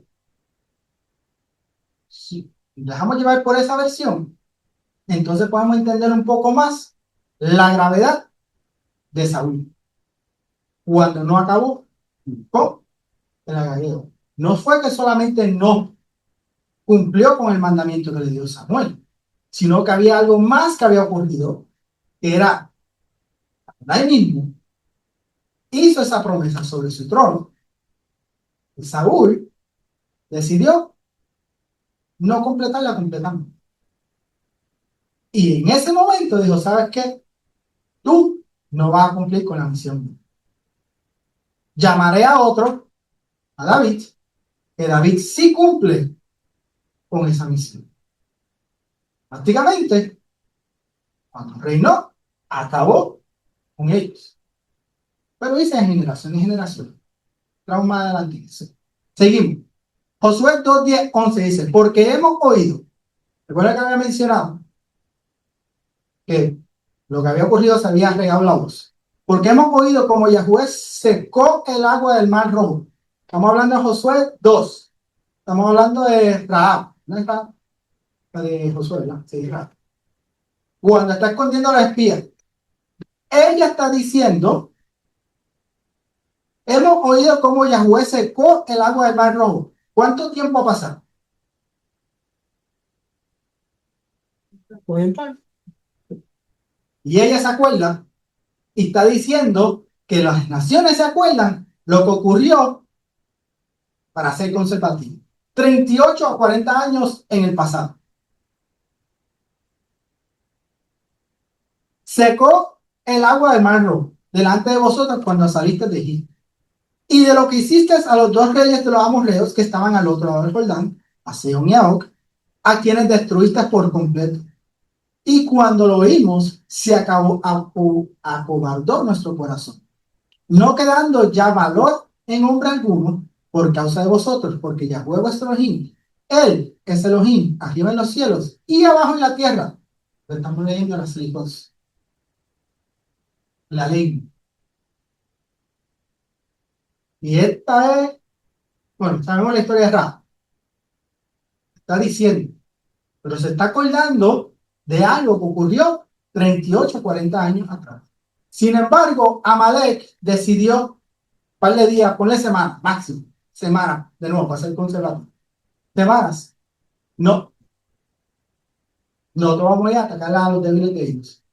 si dejamos llevar por esa versión, entonces podemos entender un poco más la gravedad de Saúl cuando no acabó con el agageo. No fue que solamente no cumplió con el mandamiento que le dio Samuel, sino que había algo más que había ocurrido, que era, ahí mismo, hizo esa promesa sobre su trono, y Saúl decidió no completarla completamente. Y en ese momento dijo, ¿sabes qué? Tú no vas a cumplir con la misión. Llamaré a otro, a David, que David sí cumple con esa misión. Prácticamente, cuando reinó, acabó con ellos. Pero dice en generación y generación. Trauma adelante. Seguimos. Josué 2, 10, 11 dice, porque hemos oído, recuerda que había mencionado que lo que había ocurrido se había regado la voz. Porque hemos oído como Yahweh secó el agua del mar rojo. Estamos hablando de Josué 2. Estamos hablando de Rahab. ¿No es Rahab? De Josué, ¿no? Sí, Rahab. Cuando está escondiendo a la espía, ella está diciendo, hemos oído cómo Yahweh secó el agua del mar rojo. ¿Cuánto tiempo ha pasado? 40. Y ella se acuerda y está diciendo que las naciones se acuerdan lo que ocurrió para ser conservativo. 38 a 40 años en el pasado. Secó el agua del mar rojo delante de vosotros cuando saliste de Egipto. Y de lo que hiciste a los dos reyes de los amorreos que estaban al otro lado del Jordán, a Sehón y a Og, a quienes destruiste por completo. Y cuando lo oímos, se acobardó nuestro corazón, no quedando ya valor en hombre alguno por causa de vosotros, porque Yahweh vuestro Elohim, Él es Elohim, arriba en los cielos y abajo en la tierra. Lo estamos leyendo las hijos, la ley. Y esta es, bueno, sabemos la historia de Ra. Está diciendo, pero se está acordando de algo que ocurrió 38, 40 años atrás. Sin embargo, Amalek decidió, par de días, ponle semana, máximo, semana, de nuevo, para ser conservador. Semanas. No, no te vamos a ir a atacar a los débiles de ellos.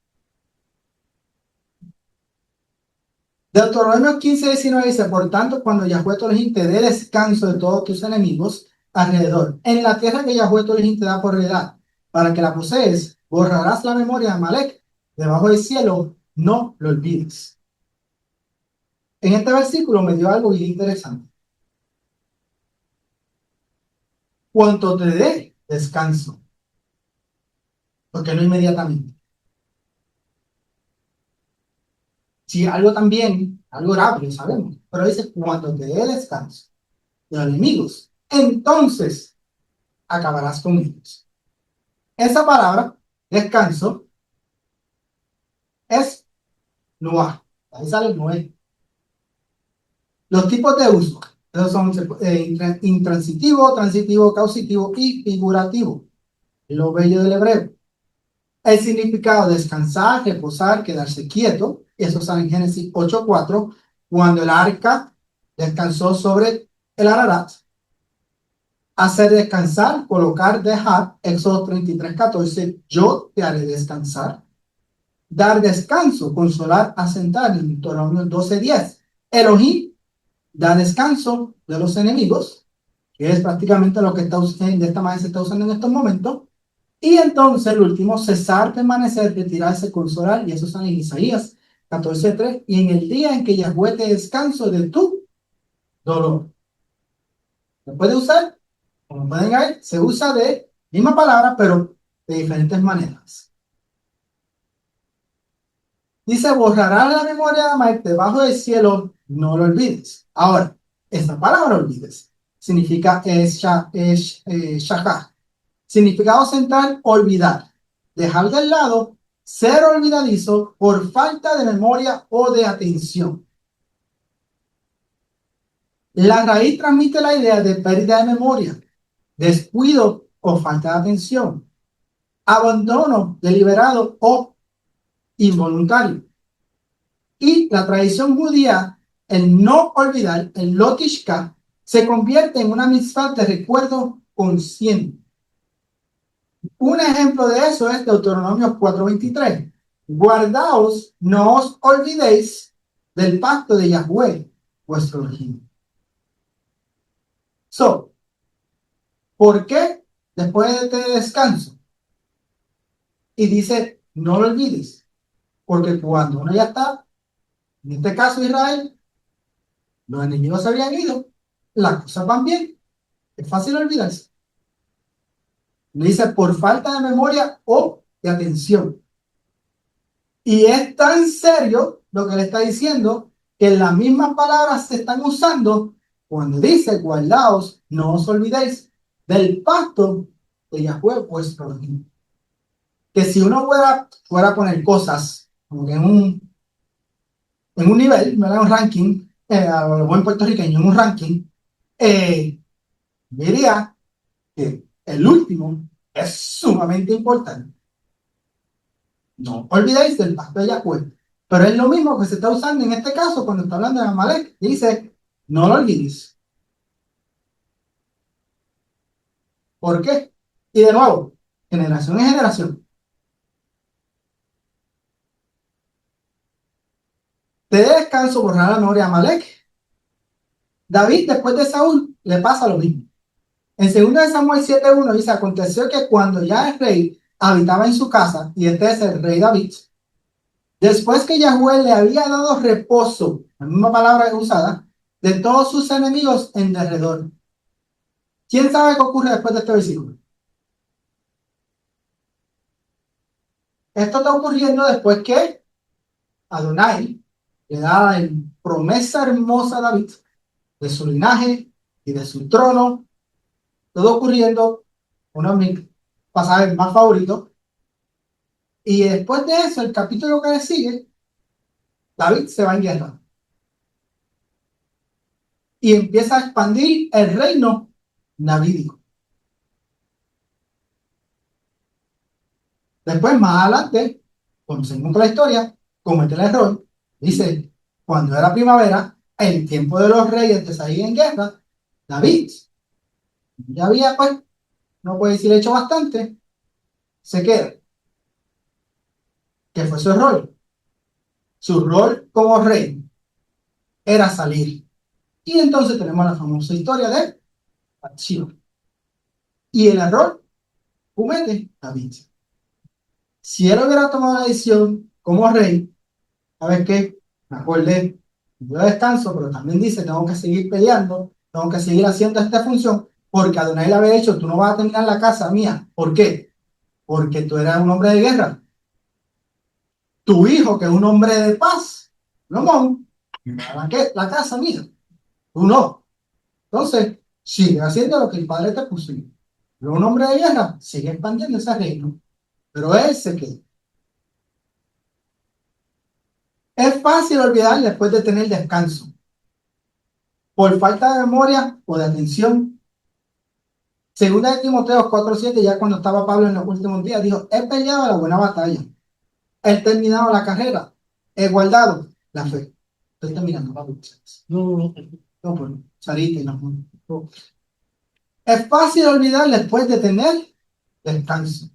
Deuteronomio 15, 19 dice, por tanto, cuando Yahweh tu Elohim te dé descanso de todos tus enemigos alrededor, en la tierra que Yahweh tu Elohim te da por heredad, para que la posees, borrarás la memoria de Amalek debajo del cielo, no lo olvides. En este versículo me dio algo bien interesante. Cuanto te dé descanso, porque no inmediatamente. Si algo también, algo grave, lo sabemos, pero dice, cuando te dé descanso de los enemigos, entonces acabarás con ellos. Esa palabra, descanso, es Noah. Ahí sale Noé. Los tipos de uso, esos son intransitivo, transitivo, causitivo y figurativo. Lo bello del hebreo. El significado descansar, reposar, quedarse quieto, eso sale en Génesis 8:4, cuando el arca descansó sobre el Ararat. Hacer descansar, colocar, dejar, Éxodo 33:14, yo te haré descansar. Dar descanso, consolar, asentar, en Deuteronomio 12:10. Elohim da descanso de los enemigos, que es prácticamente lo que está usando, de esta manera se está usando en estos momentos. Y entonces el último, cesar, permanecer, retirarse, consolar, y eso sale en Isaías 14:3, y en el día en que Yahweh te descanso de tu dolor. Se puede usar, como pueden ver, se usa de misma palabra, pero de diferentes maneras. Dice, borrará la memoria de Mike debajo del cielo, no lo olvides. Ahora, esta palabra olvides significa shakah. Significado central, olvidar. Dejar de lado, ser olvidadizo por falta de memoria o de atención. La raíz transmite la idea de pérdida de memoria, descuido o falta de atención, abandono deliberado o involuntario. Y la tradición judía, el no olvidar, el lo tishka, se convierte en una mitzvah de recuerdo consciente. Un ejemplo de eso es Deuteronomio 4:23. Guardaos, no os olvidéis del pacto de Yahweh, vuestro Elohim. ¿Por qué después de este descanso? Y dice, no lo olvides, porque cuando uno ya está, en este caso Israel, los enemigos se habían ido, las cosas van bien, es fácil olvidarse. Le dice por falta de memoria o de atención. Y es tan serio lo que le está diciendo que las mismas palabras se están usando cuando dice, guardaos, no os olvidéis del pacto de Yahweh vuestro Elohim. Que si uno fuera a poner cosas como que en un nivel, ¿verdad? Un ranking, a lo buen puertorriqueño, en un ranking, diría que el último es sumamente importante. No olvidéis del pacto de Yahweh. Pero es lo mismo que se está usando en este caso cuando está hablando de Amalek. Dice, no lo olvides. ¿Por qué? Y de nuevo, generación en generación. Te dé descanso borrar la memoria de Amalek. David, después de Saúl, le pasa lo mismo. En 2 Samuel 7:1 dice, aconteció que cuando ya el rey habitaba en su casa, y este es el rey David, después que Yahweh le había dado reposo, la misma palabra usada, de todos sus enemigos en derredor. ¿Quién sabe qué ocurre después de este versículo? Esto está ocurriendo después que Adonai le da la promesa hermosa a David de su linaje y de su trono, todo ocurriendo, uno de mis pasajes más favoritos. Y después de eso, el capítulo que le sigue, David se va en guerra y empieza a expandir el reino davídico. Después, más adelante, cuando se cuenta la historia, comete el error, dice, cuando era primavera, el tiempo de los reyes de salir en guerra, David ya había, pues, no puede decir hecho bastante, se queda. ¿Qué fue su rol? Su rol como rey era salir. Y entonces tenemos la famosa historia de acción. Y el error comete David. Si él hubiera tomado la decisión como rey, ¿sabes qué? Me acordé, yo descanso, pero también dice, tengo que seguir peleando, tengo que seguir haciendo esta función, porque Adonai le había dicho, tú no vas a terminar la casa mía. ¿Por qué? Porque tú eras un hombre de guerra. Tu hijo, que es un hombre de paz, no, la casa mía. Tú no. Entonces, sigue haciendo lo que el padre te puso. Pero un hombre de guerra sigue expandiendo ese reino. Pero él se quedó. Es fácil olvidar después de tener descanso. Por falta de memoria o de atención. Segunda de Timoteo 4:7, ya cuando estaba Pablo en los últimos días, dijo, he peleado la buena batalla. He terminado la carrera. He guardado la fe. Estoy terminando, Pablo. No, pues, salite, no. Es fácil olvidar después de tener descanso.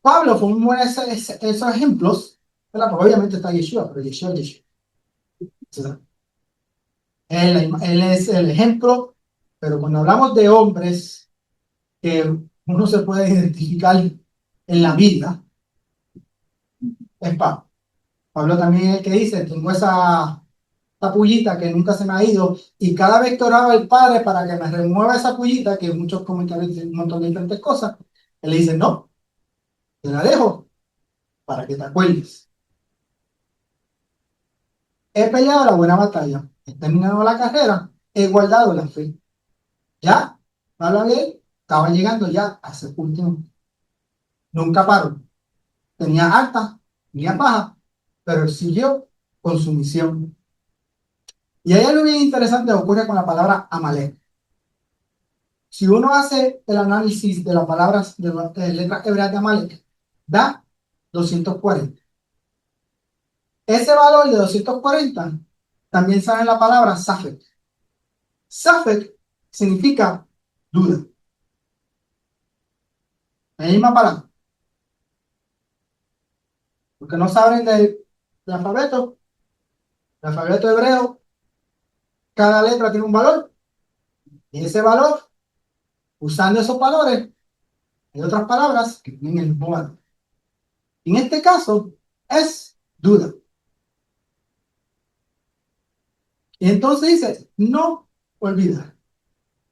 Pablo fue uno de esos ejemplos, ¿verdad? Porque obviamente está Yeshua, pero Yeshua es Yeshua. ¿Verdad? Él es el ejemplo, pero cuando hablamos de hombres que uno se puede identificar en la vida, es Pablo. Pablo también es el que dice, tengo esta esta pullita que nunca se me ha ido, y cada vez que oraba el padre para que me remueva esa pullita, que muchos comentarios dicen un montón de diferentes cosas, él le dice, no, te la dejo para que te acuerdes. He peleado la buena batalla, he terminado la carrera, he guardado la fe. Ya, habla bien, estaba llegando ya a ese último. Nunca paró. Tenía alta, tenía baja, pero él siguió con su misión. Y hay algo bien interesante que ocurre con la palabra Amalek. Si uno hace el análisis de las palabras de las letras hebreas de Amalek, da 240. Ese valor de 240 también sale en la palabra Safek. Safek significa duda. La misma palabra. Porque no saben del alfabeto hebreo, cada letra tiene un valor. Y ese valor, usando esos valores, hay otras palabras que tienen el mismo valor. En este caso, es duda. Y entonces dice, no olvidar.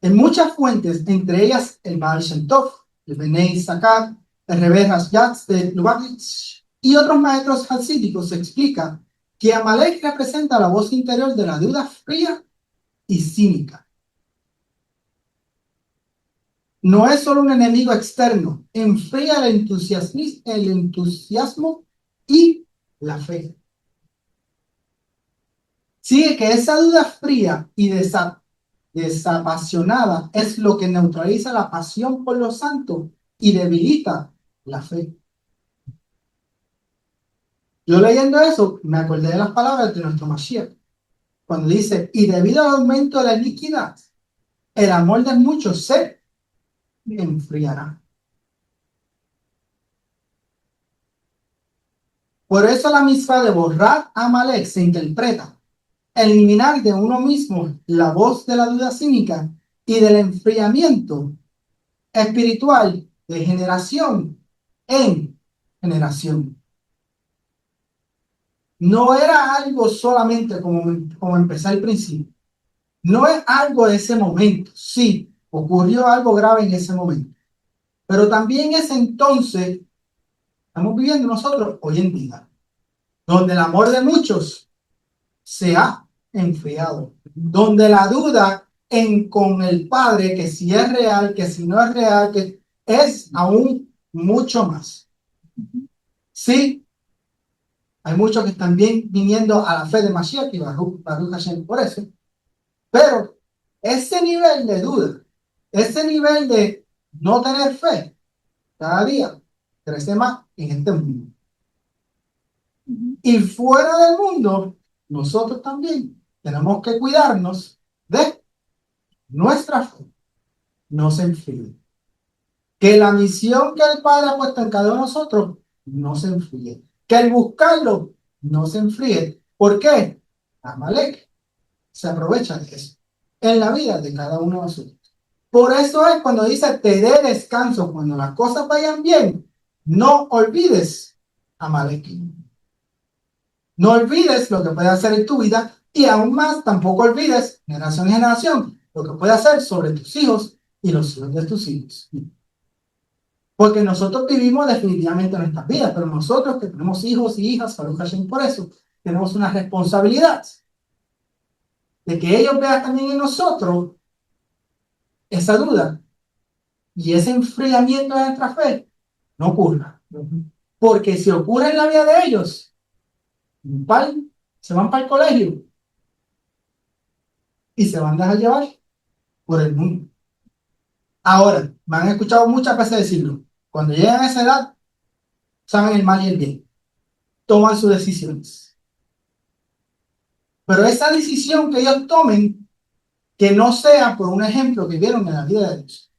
En muchas fuentes, entre ellas el Baal Shem Tov, el Benei Sakat, el Rebbe Hasjatz de Lubavitch y otros maestros hasídicos, se explica que Amalek representa la voz interior de la duda fría y cínica. No es solo un enemigo externo, enfría el entusiasmo y la fe. Sigue que esa duda fría y desapasionada es lo que neutraliza la pasión por los santos y debilita la fe. Yo leyendo eso, me acordé de las palabras de nuestro Mashiach, cuando dice, y debido al aumento de la iniquidad, el amor de muchos se enfriará. Por eso la misma de borrar a Amalek se interpreta eliminar de uno mismo la voz de la duda cínica y del enfriamiento espiritual de generación en generación. No era algo solamente como empecé al principio. No es algo de ese momento. Sí, ocurrió algo grave en ese momento. Pero también ese entonces estamos viviendo nosotros hoy en día, donde el amor de muchos se ha enfriado, donde la duda con el Padre, que si es real, que si no es real, que es aún mucho más. Sí, hay muchos que están bien viniendo a la fe de Mashiach y Baruch Hashem por eso, pero ese nivel de duda, ese nivel de no tener fe, cada día crece más en este mundo. Y fuera del mundo, nosotros también tenemos que cuidarnos de nuestra fe no se enfríe. Que la misión que el Padre ha puesto en cada uno de nosotros no se enfríe. Que el buscarlo no se enfríe. ¿Por qué? Amalek se aprovecha de eso en la vida de cada uno de nosotros. Por eso es cuando dice te dé descanso, cuando las cosas vayan bien, no olvides Amalek. No olvides lo que puede hacer en tu vida y aún más tampoco olvides generación en generación lo que puede hacer sobre tus hijos y los hijos de tus hijos. Porque nosotros vivimos definitivamente nuestras vidas, pero nosotros que tenemos hijos y hijas, Baruch Hashem, por eso, tenemos una responsabilidad de que ellos vean también en nosotros esa duda y ese enfriamiento de nuestra fe no ocurra. Porque si ocurre en la vida de ellos, se van para el colegio y se van a dejar llevar por el mundo. Ahora, me han escuchado muchas veces decirlo, cuando llegan a esa edad, saben el mal y el bien, toman sus decisiones. Pero esa decisión que ellos tomen, que no sea por un ejemplo que vieron en la vida de ellos.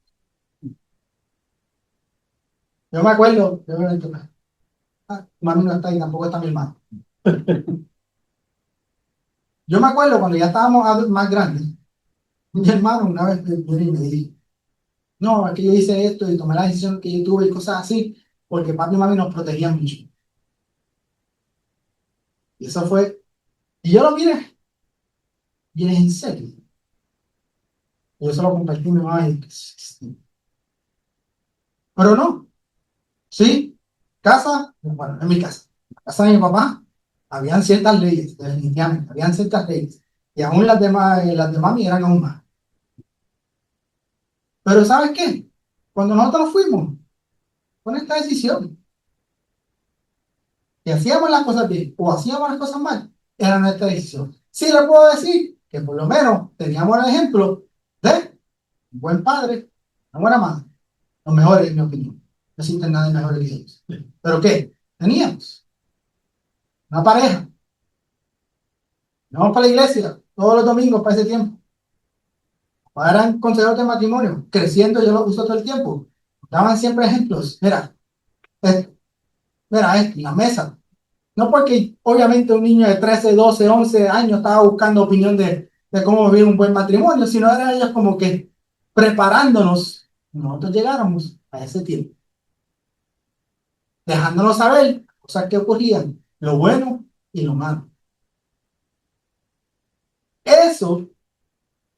Yo me acuerdo, mami no está ahí, tampoco está mi hermano. Yo me acuerdo cuando ya estábamos más grandes, mi hermano una vez vino y me dijo, no, es que yo hice esto y tomé la decisión que yo tuve y cosas así, porque papi y mami nos protegían mucho. Y eso fue, y yo lo miré, ¿vienes en serio? Yo solo compartí mi mamá y sí. Pero no, sí, casa, bueno, en mi casa, en la casa de mi papá, habían ciertas leyes, definitivamente, habían ciertas leyes. Y aún las de mami eran aún más. Pero ¿sabes qué? Cuando nosotros fuimos con esta decisión, que hacíamos las cosas bien o hacíamos las cosas mal, era nuestra decisión. Sí le puedo decir que por lo menos teníamos el ejemplo de un buen padre, una buena madre, los mejores en mi opinión. No existen nada mejor que ellos. ¿Pero qué? Teníamos una pareja. Vamos para la iglesia todos los domingos para ese tiempo. Eran consejeros de matrimonio, creciendo, yo lo uso todo el tiempo. Daban siempre ejemplos. Mira, esto, mira esto, en la mesa. No porque obviamente un niño de 13, 12, 11 años estaba buscando opinión de cómo vivir un buen matrimonio, sino era ellos como que preparándonos, nosotros llegáramos a ese tiempo, dejándonos saber cosas que ocurrían, lo bueno y lo malo. Eso,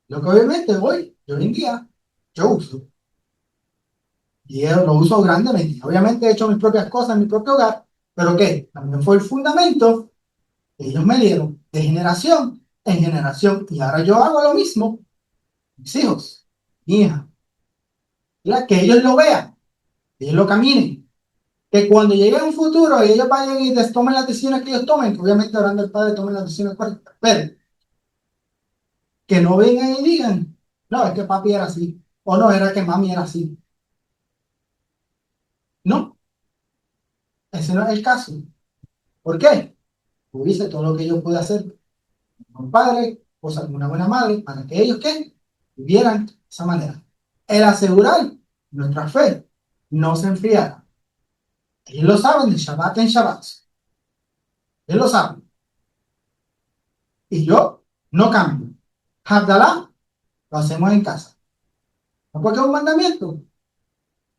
lo que obviamente hoy en día, yo uso. Y yo lo uso grandemente. Obviamente he hecho mis propias cosas en mi propio hogar, pero ¿qué? También fue el fundamento que ellos me dieron de generación en generación. Y ahora yo hago lo mismo, mis hijos, mi hija, que ellos lo vean, que ellos lo caminen. Que cuando llegue un futuro y ellos vayan y les tomen las decisiones que ellos tomen, que obviamente orando al Padre tomen las decisiones correctas, pero que no vengan y digan, no, es que papi era así, o no, era que mami era así. No, ese no es el caso. ¿Por qué? Pues hice todo lo que yo pude hacer como padre, o sea, como una buena madre, para que ellos ¿qué? Vivieran de esa manera. El asegurar nuestra fe no se enfriara. Ellos lo saben de Shabbat en Shabbat. Ellos lo saben. Y yo no cambio. Havdalah lo hacemos en casa. No porque es un mandamiento,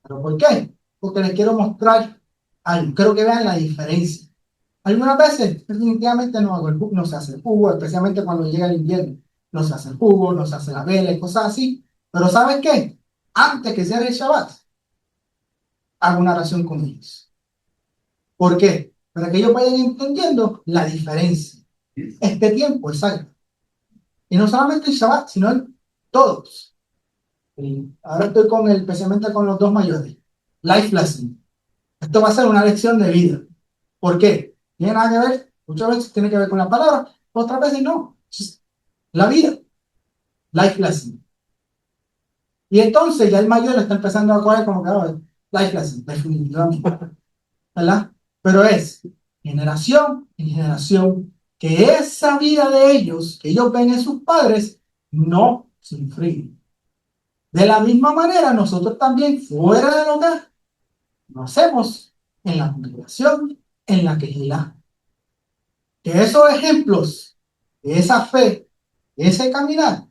pero ¿por qué? Porque les quiero mostrar algo. Quiero que vean la diferencia. Algunas veces, definitivamente no hago no se hace el jugo, especialmente cuando llega el invierno. No se hace el jugo, no se hace la vela y cosas así. Pero ¿sabes qué? Antes que cierre el Shabbat, hago una oración con ellos. ¿Por qué? Para que ellos vayan entendiendo la diferencia. Este tiempo es sagrado. Y no solamente el Shabbat, sino en todos. Y ahora estoy especialmente con los dos mayores. Life lesson. Esto va a ser una lección de vida. ¿Por qué? Tiene nada que ver, muchas veces tiene que ver con la palabra, otras veces no. Es la vida. Life lesson. Y entonces ya el mayor está empezando a coger como que, oh, life lesson, definitivamente. ¿Verdad? Pero es generación en generación que esa vida de ellos, que ellos ven en sus padres, no se enfríe. De la misma manera, nosotros también, fuera del hogar, lo hacemos en la congregación, en la quejilá. Que esos ejemplos de esa fe, de ese caminar,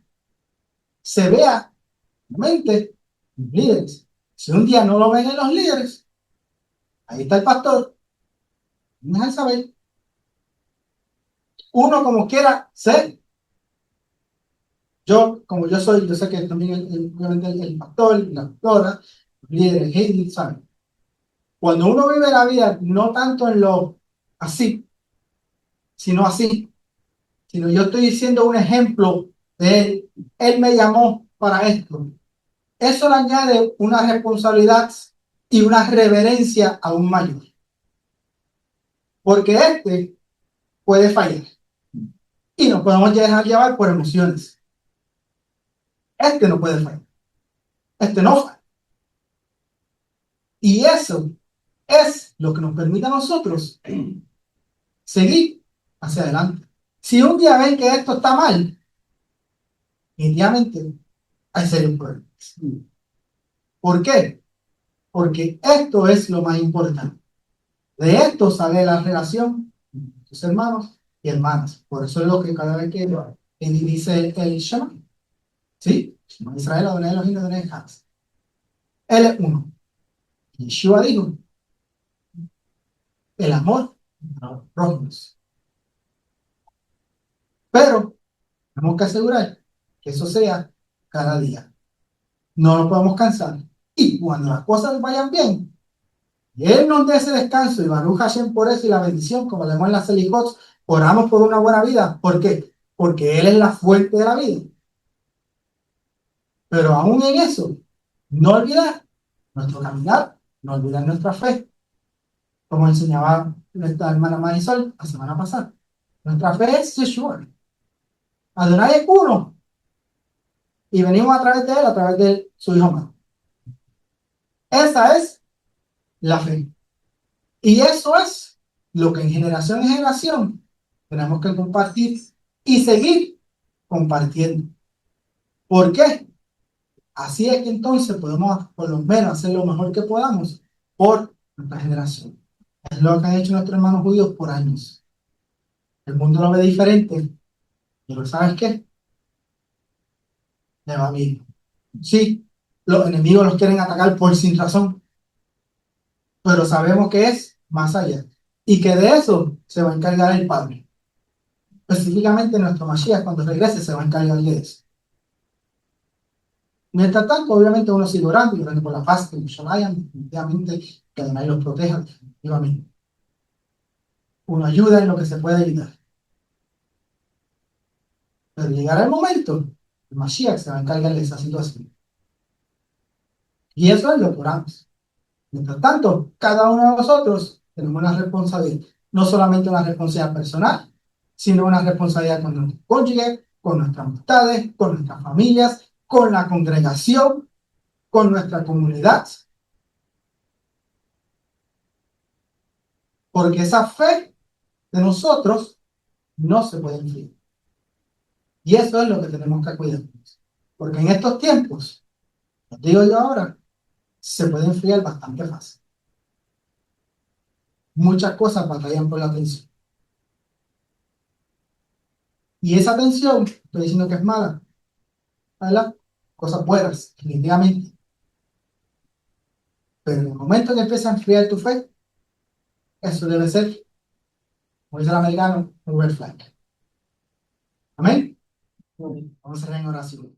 se vea realmente en los líderes. Si un día no lo ven en los líderes, ahí está el pastor, deja saber. Uno como quiera ser. Yo, como yo soy, yo sé que también obviamente el pastor, la doctora, los líderes, Heidi, ¿saben? Cuando uno vive la vida, no tanto en lo así, sino así, sino yo estoy diciendo un ejemplo de él. Él me llamó para esto. Eso le añade una responsabilidad y una reverencia aún mayor. Porque este puede fallar y nos podemos dejar llevar por emociones. Este no puede fallar. Este no falla. Y eso es lo que nos permite a nosotros seguir hacia adelante. Si un día ven que esto está mal, definitivamente hay serios problemas. ¿Por qué? Porque esto es lo más importante. De esto sale la relación entre tus hermanos y hermanas. Por eso es lo que cada vez que dice el Shema, ¿sí? Shema Israel, Adonai Elohim, Adonai Echad. Él es uno. Yeshua dijo, el amor a los prójimos. Pero Tenemos que asegurar que eso sea cada día. No nos podemos cansar. Y cuando las cosas vayan bien, y Él nos dé ese descanso, y Baruch Hashem por eso y la bendición, como leemos en la Selijot, oramos por una buena vida. ¿Por qué? Porque Él es la fuente de la vida. Pero aún en eso, no olvidar nuestro caminar, no olvidar nuestra fe, como enseñaba nuestra hermana Marisol la semana pasada. Nuestra fe es Yeshua. Adonai es uno. Y venimos a través de Él, a través de su Hijo amado. Esa es la fe. Y eso es lo que en generación en generación tenemos que compartir y seguir compartiendo. ¿Por qué? Así es que entonces podemos por lo menos hacer lo mejor que podamos por nuestra generación. Es lo que han hecho nuestros hermanos judíos por años. El mundo lo ve diferente, pero ¿sabes qué? Le va bien. Sí, los enemigos los quieren atacar por sin razón, pero sabemos que es más allá y que de eso se va a encargar el Padre. Específicamente nuestro Mashiach, cuando regrese, se va a encargar de eso. Mientras tanto, obviamente uno sigue orando y orando por la paz que muchos vayan, definitivamente, que Adonai los proteja, definitivamente. Uno ayuda en lo que se puede ayudar. Pero llegará el momento, el Mashiach se va a encargar de esa situación. Y eso es lo que oramos. Mientras tanto, cada uno de nosotros tenemos una responsabilidad, no solamente una responsabilidad personal, sino una responsabilidad con nuestro cónyuge, con nuestras amistades, con nuestras familias, con la congregación, con nuestra comunidad, porque esa fe de nosotros no se puede enfriar. Y eso es lo que tenemos que cuidar. Porque en estos tiempos, lo digo yo ahora, se puede enfriar bastante fácil. Muchas cosas batallan por la atención. Y esa atención, estoy diciendo que es mala, ¿verdad? Cosas buenas, definitivamente. Pero en el momento que empieza a enfriar tu fe, eso debe ser, como dice el americano, un red flag. Amén. Vamos a cerrar en oración.